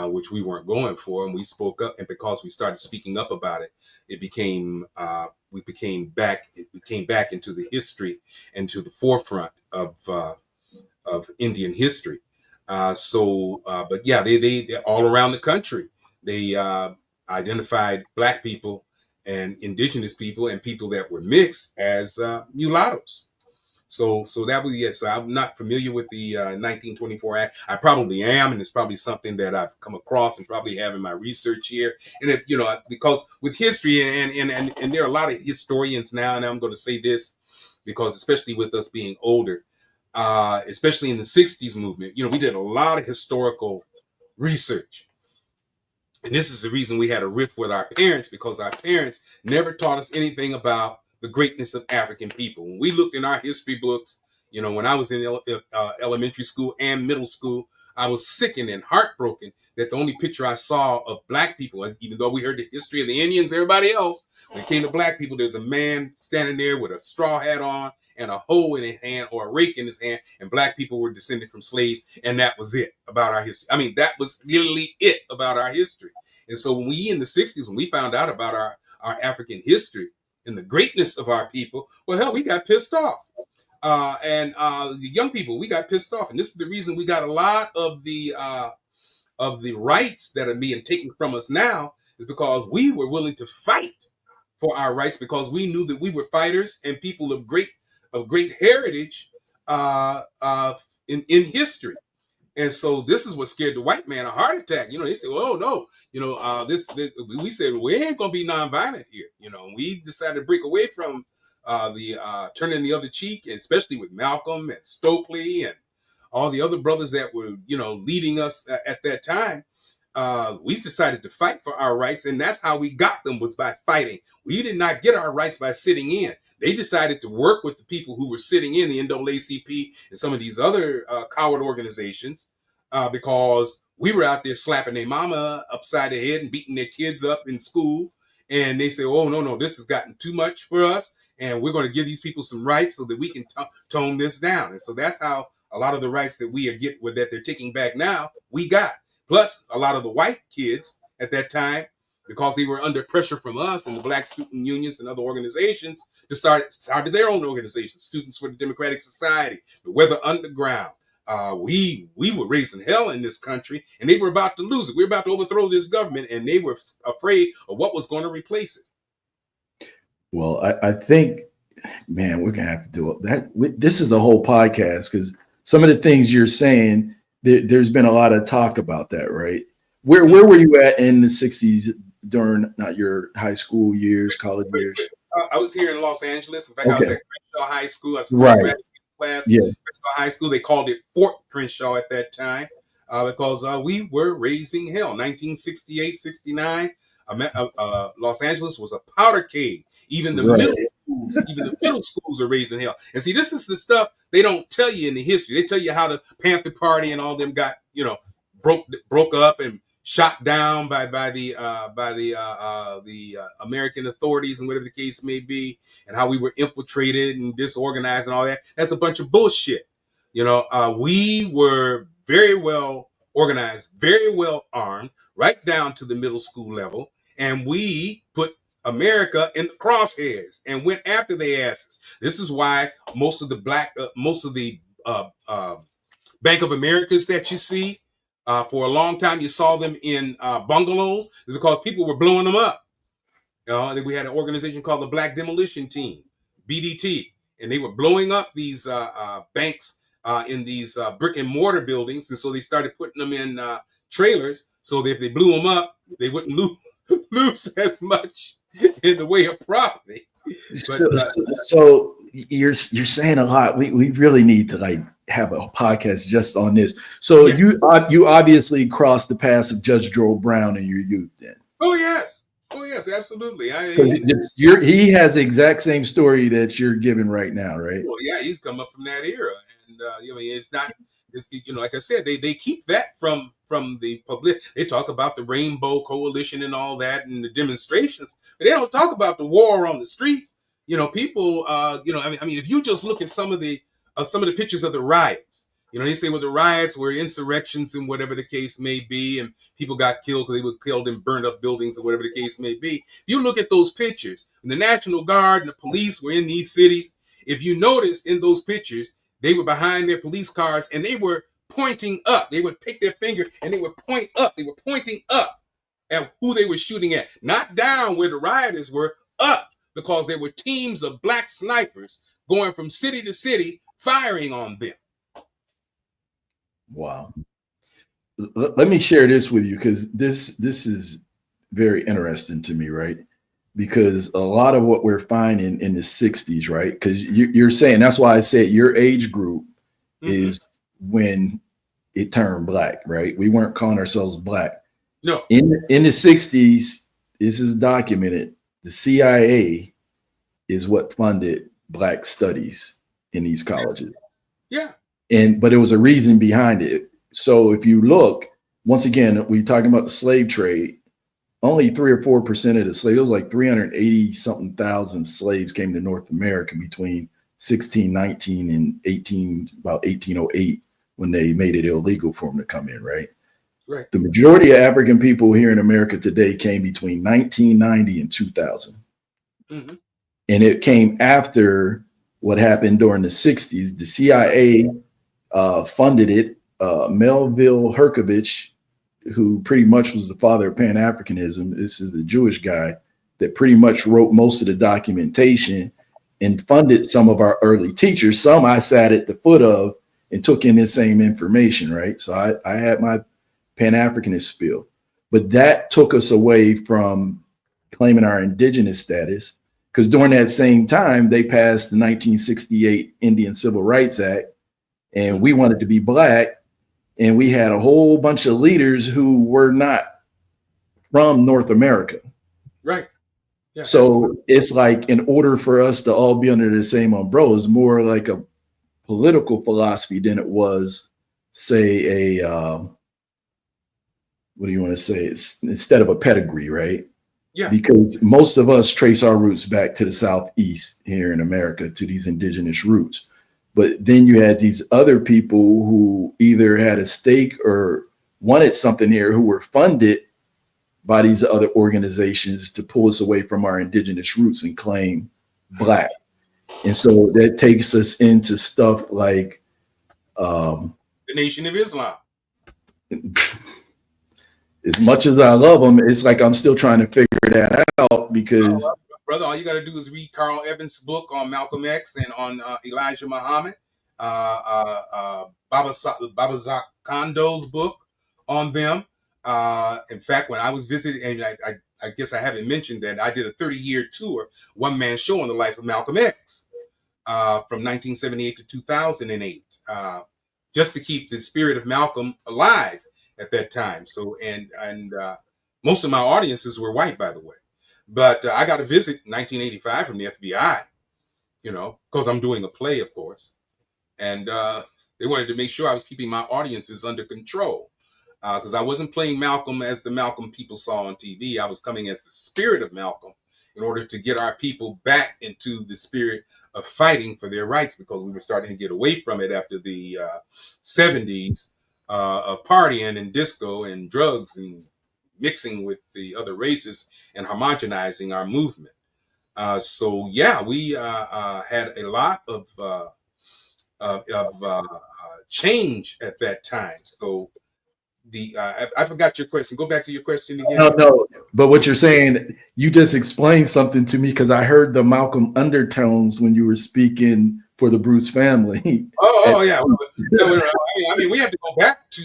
which we weren't going for. And we spoke up, and because we started speaking up about it, it became it became back into the history and to the forefront of Indian history. But yeah, they all around the country, they identified Black people and indigenous people and people that were mixed as mulattoes. So that was it. So I'm not familiar with the 1924 Act. I probably am, and it's probably something that I've come across and probably have in my research here. And if because with history and there are a lot of historians now, and I'm going to say this because especially with us being older, especially in the '60s movement, we did a lot of historical research. And this is the reason we had a rift with our parents, because our parents never taught us anything about the greatness of African people. When we looked in our history books, when I was in elementary school and middle school, I was sickened and heartbroken that the only picture I saw of Black people, even though we heard the history of the Indians, everybody else, when it came to Black people, there's a man standing there with a straw hat on and a hoe in his hand or a rake in his hand, and Black people were descended from slaves, and that was it about our history. I mean, that was literally it about our history. And so when we in the '60s, when we found out about our African history and the greatness of our people, well, hell, we got pissed off. And the young people, we got pissed off. And this is the reason we got a lot of the rights that are being taken from us now, is because we were willing to fight for our rights, because we knew that we were fighters and people of great heritage in history. And so this is what scared the white man a heart attack. They said, "Oh no, this." We said we ain't gonna be nonviolent here. We decided to break away from the turning the other cheek, and especially with Malcolm and Stokely and all the other brothers that were leading us at that time. We decided to fight for our rights, and that's how we got them, was by fighting. We did not get our rights by sitting in. They decided to work with the people who were sitting in the NAACP and some of these other coward organizations, because we were out there slapping their mama upside the head and beating their kids up in school. And they say, "Oh, no, this has gotten too much for us, and we're going to give these people some rights so that we can tone this down." And so that's how a lot of the rights that that they're taking back now, we got. Plus, a lot of the white kids at that time, because they were under pressure from us and the Black student unions and other organizations, started their own organizations, Students for the Democratic Society, the Weather Underground. We were raising hell in this country, and they were about to lose it. We were about to overthrow this government, and they were afraid of what was going to replace it. Well, I think, man, we're gonna have to do it. This is a whole podcast, because some of the things you're saying, there's been a lot of talk about that, right? Where were you at in the '60s during not your high school years, college years? I was here in Los Angeles. In fact, I was at Crenshaw High School. I was right. graduating class. Yeah. Crenshaw High School. They called it Fort Crenshaw at that time, because we were raising hell. 1968, 69. Los Angeles was a powder keg. Even the middle schools are raising hell. And see, this is the stuff they don't tell you in the history. They tell you how the Panther Party and all them got, broke up and shot down by the American authorities and whatever the case may be, and how we were infiltrated and disorganized and all that. That's a bunch of bullshit. We were very well organized, very well armed, right down to the middle school level, and we put America in the crosshairs and went after their asses. This is why most of the Bank of Americas that you see, for a long time, you saw them in bungalows, is because people were blowing them up. We had an organization called the Black Demolition Team, BDT, and they were blowing up these banks in these brick and mortar buildings, and so they started putting them in trailers, so that if they blew them up, they wouldn't lose as much in the way of property. So you're saying a lot. We really need to like have a podcast just on this. So you obviously crossed the paths of Judge Joel Brown in your youth, then. Oh yes, absolutely. He has the exact same story that you're giving right now, right? Well, yeah, he's come up from that era, and it's not. It's, like I said, they keep that from the public. They talk about the Rainbow Coalition and all that, and the demonstrations, but they don't talk about the war on the street. People. I mean, if you just look at some of the pictures of the riots, they say the riots were insurrections and whatever the case may be, and people got killed because they were killed and burned up buildings or whatever the case may be. You look at those pictures, and the National Guard and the police were in these cities. If you noticed in those pictures, they were behind their police cars and they were pointing up. They would pick their finger and they would point up. They were pointing up at who they were shooting at, not down where the rioters were, up, because there were teams of black snipers going from city to city firing on them. Wow. Let me share this with you, because this is very interesting to me, right? Because a lot of what we're finding in the 60s, right? Because you're saying, that's why I said your age group is when it turned black, right? We weren't calling ourselves black. No. In the 60s, this is documented, the CIA is what funded black studies in these colleges. Yeah. But there was a reason behind it. So if you look, once again, we're talking about the slave trade. Only 3 or 4% of the slaves, it was like 380 something thousand slaves came to North America between 1619 and about 1808, when they made it illegal for them to come in, right? Right. The majority of African people here in America today came between 1990 and 2000. Mm-hmm. And it came after what happened during the 60s. The CIA funded it. Melville Herkovich, who pretty much was the father of Pan-Africanism. This is a Jewish guy that pretty much wrote most of the documentation and funded some of our early teachers. Some I sat at the foot of and took in the same information, right? So I had my Pan-Africanist spiel, but that took us away from claiming our indigenous status, because during that same time, they passed the 1968 Indian Civil Rights Act, and we wanted to be black. And we had a whole bunch of leaders who were not from North America. Right. Yeah, so it's like, in order for us to all be under the same umbrella, it's more like a political philosophy than it was, say, what do you want to say? It's instead of a pedigree, right? Yeah. Because most of us trace our roots back to the Southeast here in America, to these indigenous roots. But then you had these other people who either had a stake or wanted something here, who were funded by these other organizations to pull us away from our indigenous roots and claim black. And so that takes us into stuff like the Nation of Islam. As much as I love them, it's like I'm still trying to figure that out, because brother, all you got to do is read Carl Evans' book on Malcolm X and on Elijah Muhammad, Baba Zak Kondo's book on them. In fact, when I was visiting, and I guess I haven't mentioned that I did a 30-year tour, one-man show on the life of Malcolm X from 1978 to 2008, just to keep the spirit of Malcolm alive at that time. So, and most of my audiences were white, by the way. But I got a visit in 1985 from the FBI, because I'm doing a play, of course. And they wanted to make sure I was keeping my audiences under control, because I wasn't playing Malcolm as the Malcolm people saw on TV. I was coming as the spirit of Malcolm in order to get our people back into the spirit of fighting for their rights, because we were starting to get away from it after the 70s of partying and disco and drugs and mixing with the other races and homogenizing our movement. So yeah, we had a lot of change at that time. So I forgot your question. Go back to your question again. No. But what you're saying, you just explained something to me, because I heard the Malcolm undertones when you were speaking for the Bruce family. Oh yeah. I mean, we have to go back to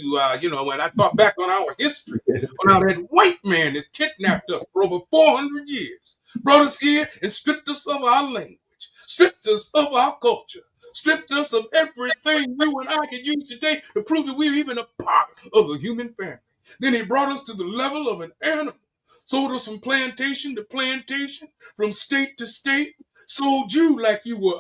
when I thought back on our history, on how that white man has kidnapped us for over 400 years, brought us here and stripped us of our language, stripped us of our culture, stripped us of everything you and I can use today to prove that we're even a part of the human family. Then he brought us to the level of an animal, sold us from plantation to plantation, from state to state, sold you like you were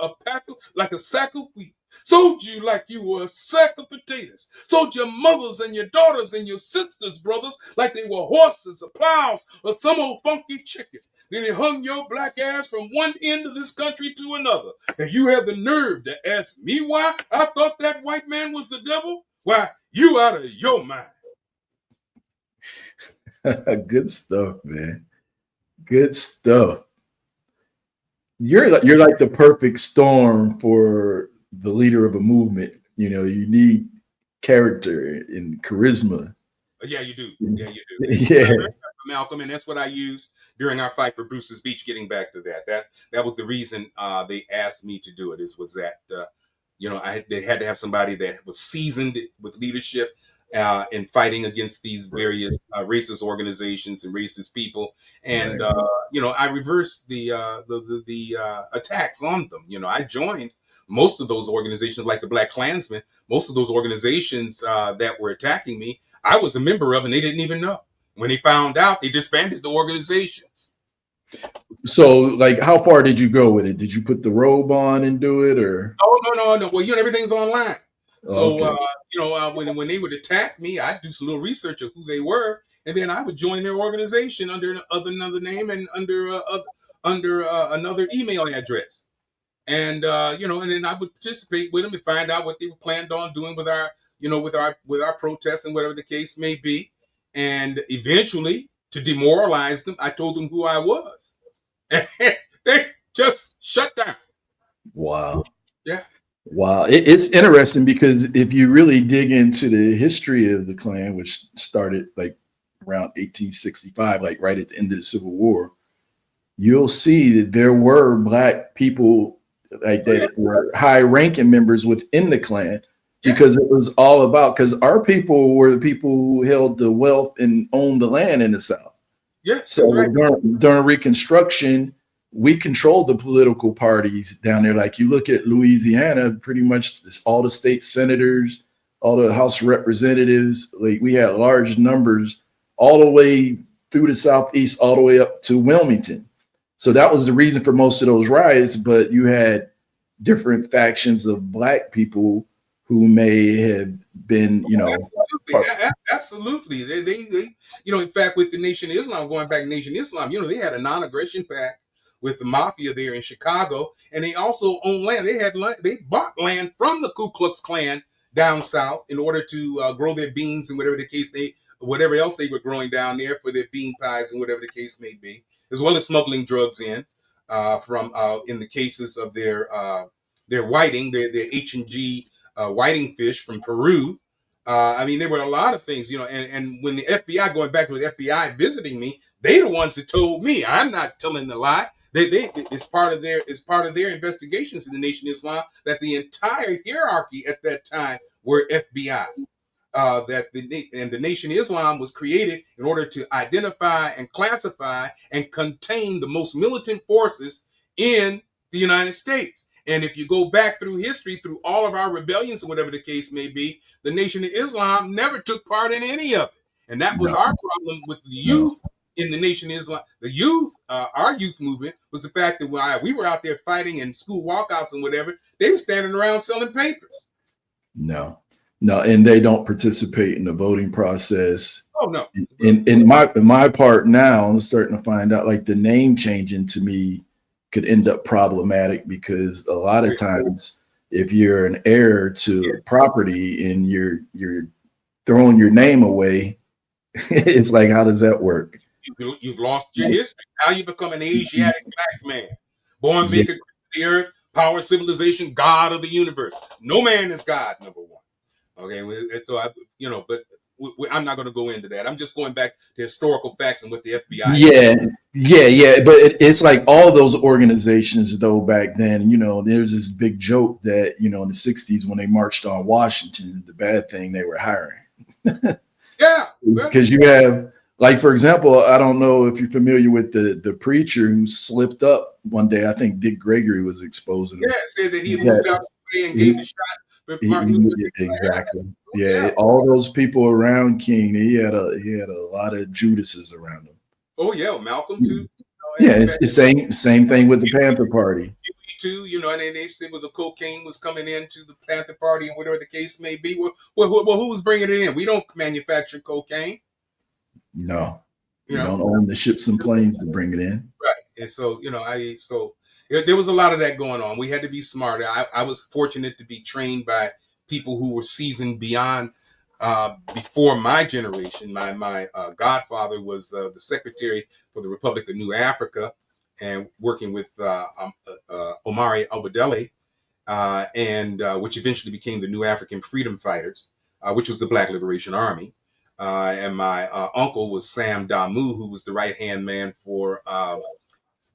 like a sack of wheat, sold you like you were a sack of potatoes, sold your mothers and your daughters and your sisters, brothers, like they were horses or plows or some old funky chicken. Then he hung your black ass from one end of this country to another. And you have the nerve to ask me why I thought that white man was the devil? Why, you out of your mind. Good stuff, man. Good stuff. You're like the perfect storm for the leader of a movement. You know, you need character and charisma. Yeah, you do. Yeah, you do. Yeah. Malcolm, and that's what I used during our fight for Bruce's Beach. Getting back to that was the reason they asked me to do it. They had to have somebody that was seasoned with leadership in fighting against these various racist organizations and racist people. And I reversed the attacks on them. I joined most of those organizations, like the Black Klansmen. Most of those organizations that were attacking me, I was a member of, and they didn't even know. When they found out, they disbanded the organizations. So, like, how far did you go with it? Did you put the robe on and do it, or? Oh, no. Well, everything's online. So, Okay. when they would attack me, I'd do some little research of who they were, and then I would join their organization under another name and under another email address. And and then I would participate with them and find out what they were planned on doing with our, with our protests and whatever the case may be. And eventually, to demoralize them, I told them who I was, and they just shut down. Wow. Yeah. Wow. It's interesting because if you really dig into the history of the Klan, which started like around 1865, like right at the end of the Civil War, you'll see that there were Black people like that were high-ranking members within the Klan, because it was all about, because our people were the people who held the wealth and owned the land in the South. Yes. So during Reconstruction, we controlled the political parties down there. Like you look at Louisiana, pretty much all the state senators, all the House representatives, like we had large numbers all the way through the Southeast, all the way up to Wilmington. So that was the reason for most of those riots. But you had different factions of Black people who may have been, Absolutely. They in fact, with the Nation of Islam, going back to Nation of Islam, they had a non-aggression pact with the mafia there in Chicago, and they also owned land. They bought land from the Ku Klux Klan down south in order to grow their beans and whatever else they were growing down there for their bean pies and whatever the case may be, as well as smuggling drugs in in the cases of their whiting, their H&G whiting fish from Peru. There were a lot of things, and when the FBI, going back to the FBI visiting me, they're the ones that told me. I'm not telling the lie. It's part of their investigations in the Nation of Islam that the entire hierarchy at that time were FBI. The Nation of Islam was created in order to identify and classify and contain the most militant forces in the United States. And if you go back through history, through all of our rebellions, or whatever the case may be, the Nation of Islam never took part in any of it. And that was our problem with the youth in the Nation of Islam. The youth, our youth movement, was the fact that while we were out there fighting in school walkouts and whatever, they were standing around selling papers. No, and they don't participate in the voting process. Oh, no. In my part now, I'm starting to find out, like, the name changing to me could end up problematic, because a lot of times if you're an heir to property and you're throwing your name away, it's like, how does that work? You've lost your history. Now you become an Asiatic Black man, born maker of the earth, power, civilization, God of the universe. No man is God, number one. Okay, and so but I'm not going to go into that. I'm just going back to historical facts and what the FBI. Yeah. But it's like all those organizations, though, back then, there's this big joke that, in the 60s when they marched on Washington, the bad thing they were hiring. Yeah. Because you have, like, for example, I don't know if you're familiar with the preacher who slipped up one day. I think Dick Gregory was exposing him. Yeah, said that he moved out the way and gave the shot. Exactly. Yeah, all those people around King, he had a lot of Judases around him. Oh yeah, Malcolm too. Yeah, it's the same thing with the Panther Party. Too, and they said the cocaine was coming into the Panther Party and whatever the case may be. Well, who was bringing it in? We don't manufacture cocaine. No, you don't own the ships and planes to bring it in. Right, and so there was a lot of that going on. We had to be smarter. I was fortunate to be trained by people who were seasoned beyond before my generation. My godfather was the secretary for the Republic of New Africa, and working with Omari Obadele, and which eventually became the New African Freedom Fighters, which was the Black Liberation Army. And my uncle was Sam Damu, who was the right-hand man for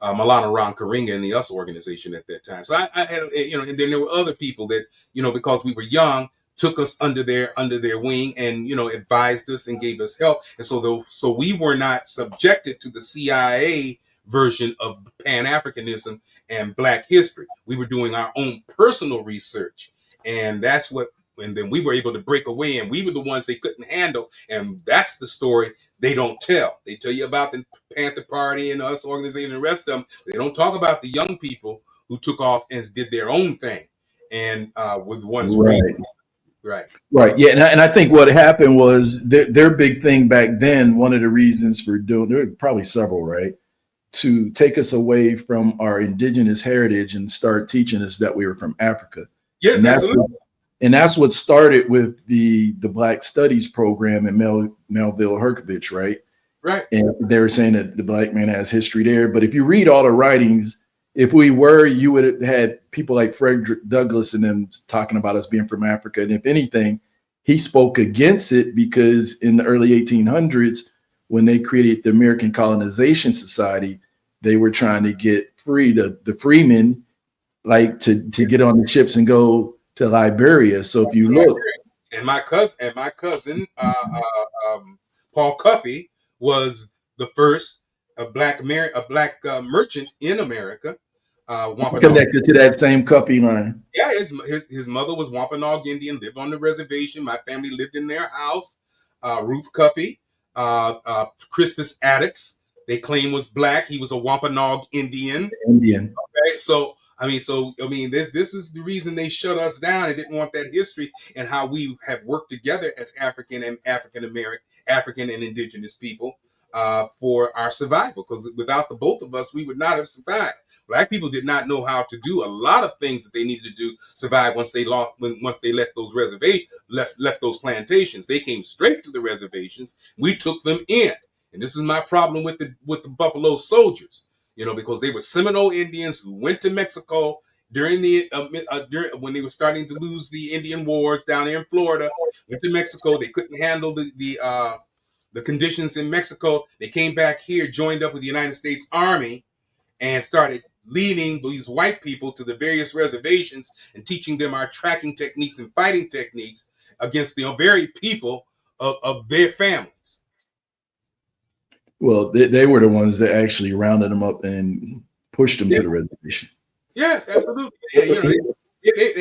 Malana Ron Karinga in the US organization at that time. So I had, and then there were other people that, because we were young, took us under their wing and, advised us and gave us help. And so we were not subjected to the CIA version of Pan-Africanism and Black history. We were doing our own personal research. And then we were able to break away, and we were the ones they couldn't handle. And that's the story they don't tell. They tell you about the Panther Party and us organization and the rest of them. They don't talk about the young people who took off and did their own thing and were the ones. Right. Yeah. And I think what happened was their big thing back then, one of the reasons for doing, there were probably several, right? To take us away from our indigenous heritage and start teaching us that we were from Africa. Yes, absolutely. And that's what started with the Black Studies program in Melville Herkovich, right? Right. And they were saying that the Black man has history there. But if you read all the writings, you would have had people like Frederick Douglass and them talking about us being from Africa. And if anything, he spoke against it because in the early 1800s, when they created the American Colonization Society, they were trying to get free the freemen, like to get on the ships and go to Liberia. So if you look, and my cousin Paul Cuffey was the first black merchant in America. Connected to that same Cuffey line. Yeah, his mother was Wampanoag Indian, lived on the reservation. My family lived in their house. Ruth Cuffey, Crispus Attucks, they claim was Black. He was a Wampanoag Indian. Okay, so this is the reason they shut us down and didn't want that history and how we have worked together as African and African American, African and indigenous people for our survival. Because without the both of us, we would not have survived. Black people did not know how to do a lot of things that they needed to do survive once they left those left those plantations. They came straight to the reservations. We took them in, and this is my problem with the Buffalo Soldiers. Because they were Seminole Indians who went to Mexico during when they were starting to lose the Indian wars down there in Florida. Went to Mexico. They couldn't handle the conditions in Mexico. They came back here, joined up with the United States Army, and started leading these white people to the various reservations and teaching them our tracking techniques and fighting techniques against the very people of their families. Well, they were the ones that actually rounded them up and pushed them to the reservation. Yes, absolutely.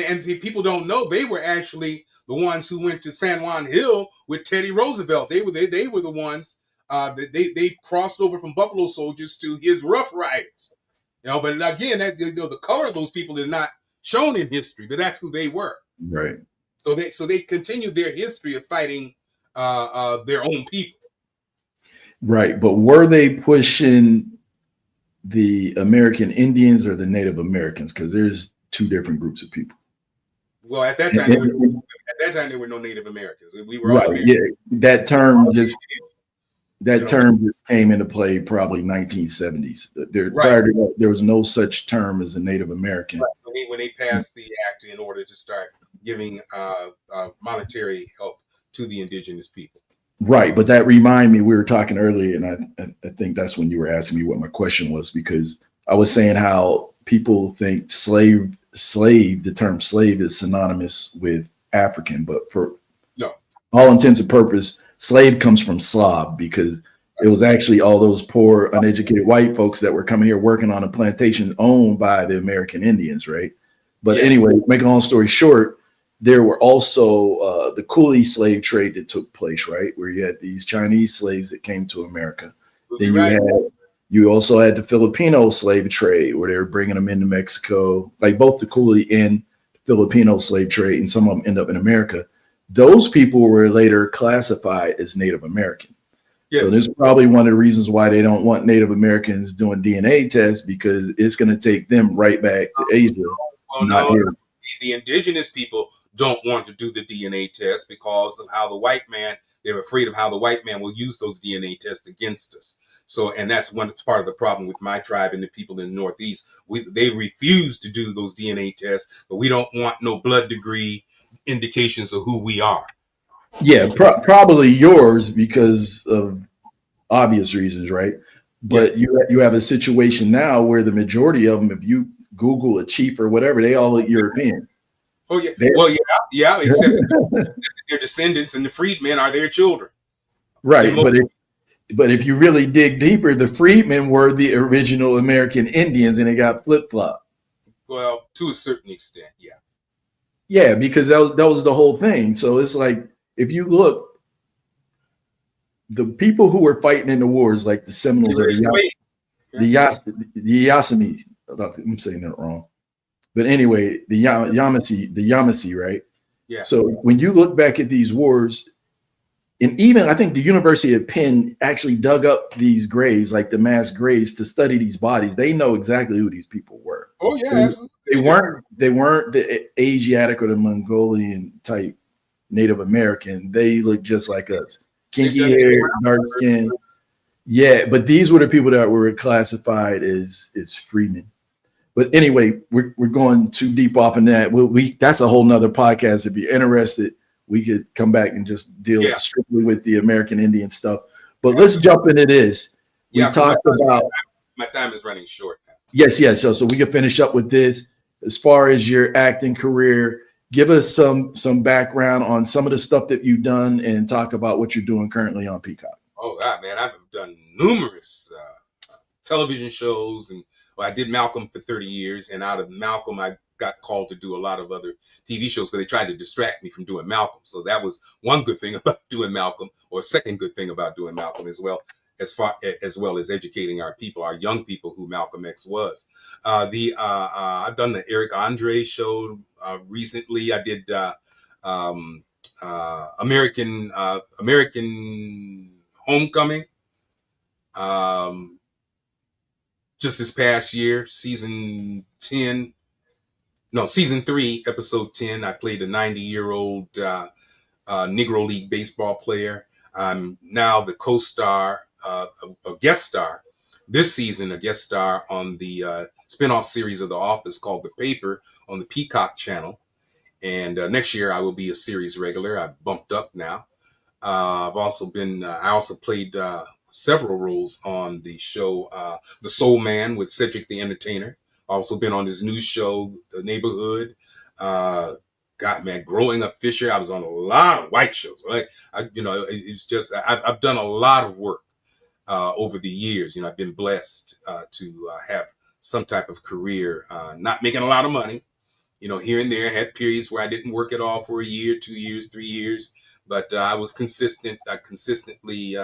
And people don't know they were actually the ones who went to San Juan Hill with Teddy Roosevelt. They were the ones that they crossed over from Buffalo Soldiers to his Rough Riders. But again, the color of those people is not shown in history, but that's who they were. Right. So they continued their history of fighting their own people. Right, but were they pushing the American Indians or the Native Americans? Because there's two different groups of people. Well, at that time, there were no Native Americans. We were right. All Yeah, that term just came into play probably 1970s. Prior to that, there was no such term as a Native American. Right. When they passed the act in order to start giving monetary help to the indigenous people. Right, but that remind me, we were talking earlier, and I think that's when you were asking me what my question was, because I was saying how people think the term slave is synonymous with African, but for No. all intents and purposes, slave comes from Slav, because it was actually all those poor, uneducated white folks that were coming here working on a plantation owned by the American Indians, right? But Yes. anyway, make a long story short, there were also the coolie slave trade that took place, right? Where you had these Chinese slaves that came to America. Then you also had the Filipino slave trade, where they were bringing them into Mexico, like both the coolie and Filipino slave trade, and some of them end up in America. Those people were later classified as Native American. Yes. So this is probably one of the reasons why they don't want Native Americans doing DNA tests, because it's going to take them right back to Asia. Well, no, the indigenous people don't want to do the DNA test because of how the white man, they're afraid of how the white man will use those DNA tests against us. So, and that's one part of the problem with my tribe and the people in the Northeast. They refuse to do those DNA tests, but we don't want no blood degree indications of who we are. Yeah, probably yours because of obvious reasons, right? But you have a situation now where the majority of them, if you Google a chief or whatever, they all look European. Oh yeah, except their descendants and the freedmen are their children. Right, but if you really dig deeper, the freedmen were the original American Indians, and it got flip-flopped. Well, to a certain extent, yeah. Yeah, because that was the whole thing. So it's like, if you look, the people who were fighting in the wars, like the Seminoles or the Yamasee, I'm saying that wrong. But anyway, the Yamasee, right? Yeah. So when you look back at these wars, and even I think the University of Penn actually dug up these graves, like the mass graves, to study these bodies. They know exactly who these people were. Oh yeah, they weren't the Asiatic or the Mongolian type Native American. They look just like us, kinky hair, dark skin. Yeah, but these were the people that were classified as freemen. But anyway, we're going too deep off in that. That's a whole nother podcast. If you're interested, we could come back and just deal strictly with the American Indian stuff. But let's jump into this. We talked about my time is running short now. Yes. So we can finish up with this. As far as your acting career, give us some background on some of the stuff that you've done, and talk about what you're doing currently on Peacock. Oh God, man, I've done numerous television shows, and I did Malcolm for 30 years, and out of Malcolm, I got called to do a lot of other TV shows because they tried to distract me from doing Malcolm. So that was one good thing about doing Malcolm, or second good thing about doing Malcolm as well as educating our people, our young people, who Malcolm X was. I've done the Eric Andre show recently. I did American Homecoming. Just this past year, season 3, episode 10, I played a 90-year-old Negro League baseball player. I'm now the co-star, a guest star this season, a guest star on the spinoff series of The Office called The Paper on the Peacock Channel. And next year I will be a series regular. I've bumped up now. I also played several roles on the show The Soul Man with Cedric the Entertainer. Also been on his new show, The Neighborhood. Growing Up Fisher. I was on a lot of white shows. I've done a lot of work over the years. I've been blessed to have some type of career, not making a lot of money. Here and there, I had periods where I didn't work at all for a year, 2 years, 3 years, but I was consistent. I consistently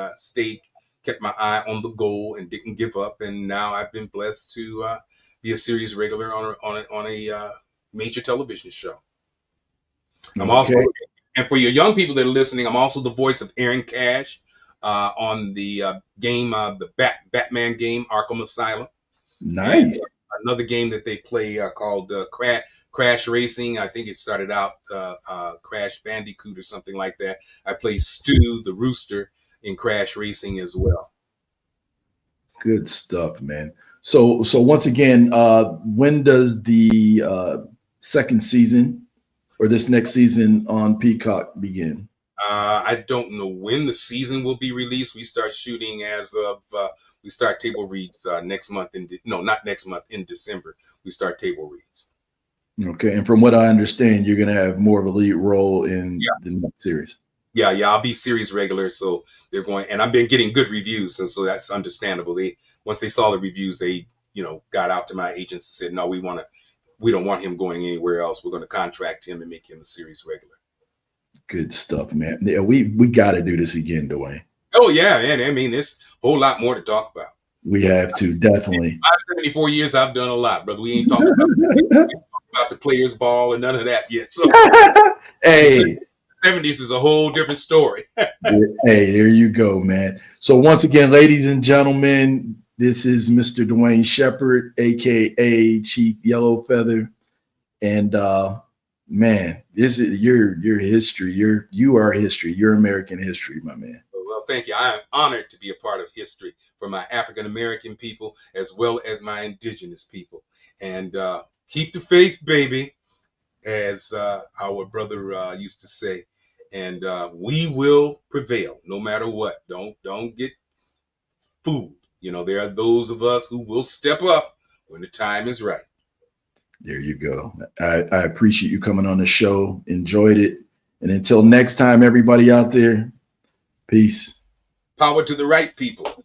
kept my eye on the goal and didn't give up. And now I've been blessed to be a series regular on a major television show. I'm also, and for your young people that are listening, I'm also the voice of Aaron Cash on the game, the Batman game, Arkham Asylum. Nice. And another game that they play called Crash Racing. I think it started out Crash Bandicoot or something like that. I play Stu the Rooster in Crash Racing as well. Good stuff, man. So once again, when does the second season or this next season on Peacock begin? I don't know when the season will be released. We start shooting as of we start table reads next month. Not next month, in December. We start table reads. Okay, and from what I understand, you're going to have more of a lead role in the next series. Yeah, I'll be series regular. So they're going, and I've been getting good reviews, so that's understandable. Once they saw the reviews, they got out to my agents and said, no, we don't want him going anywhere else. We're going to contract him and make him a series regular. Good stuff, man. Yeah, we got to do this again, Duane. Oh yeah, man. I mean, there's a whole lot more to talk about. We have to, definitely. In my 74 years, I've done a lot, brother. We ain't talking about the players' ball and none of that yet. So, hey, 70s is a whole different story. Hey, there you go, man. So once again, ladies and gentlemen, this is Mr. Duane Shepard, aka Chief Yellow Feather, and man, this is your history. You are history. You're American history, my man. Well, thank you. I am honored to be a part of history for my African American people as well as my indigenous people. And keep the faith, baby, as our brother used to say. And we will prevail no matter what. Don't get fooled. There are those of us who will step up when the time is right. There you go. I appreciate you coming on the show. Enjoyed it. And until next time, everybody out there, peace. Power to the right people.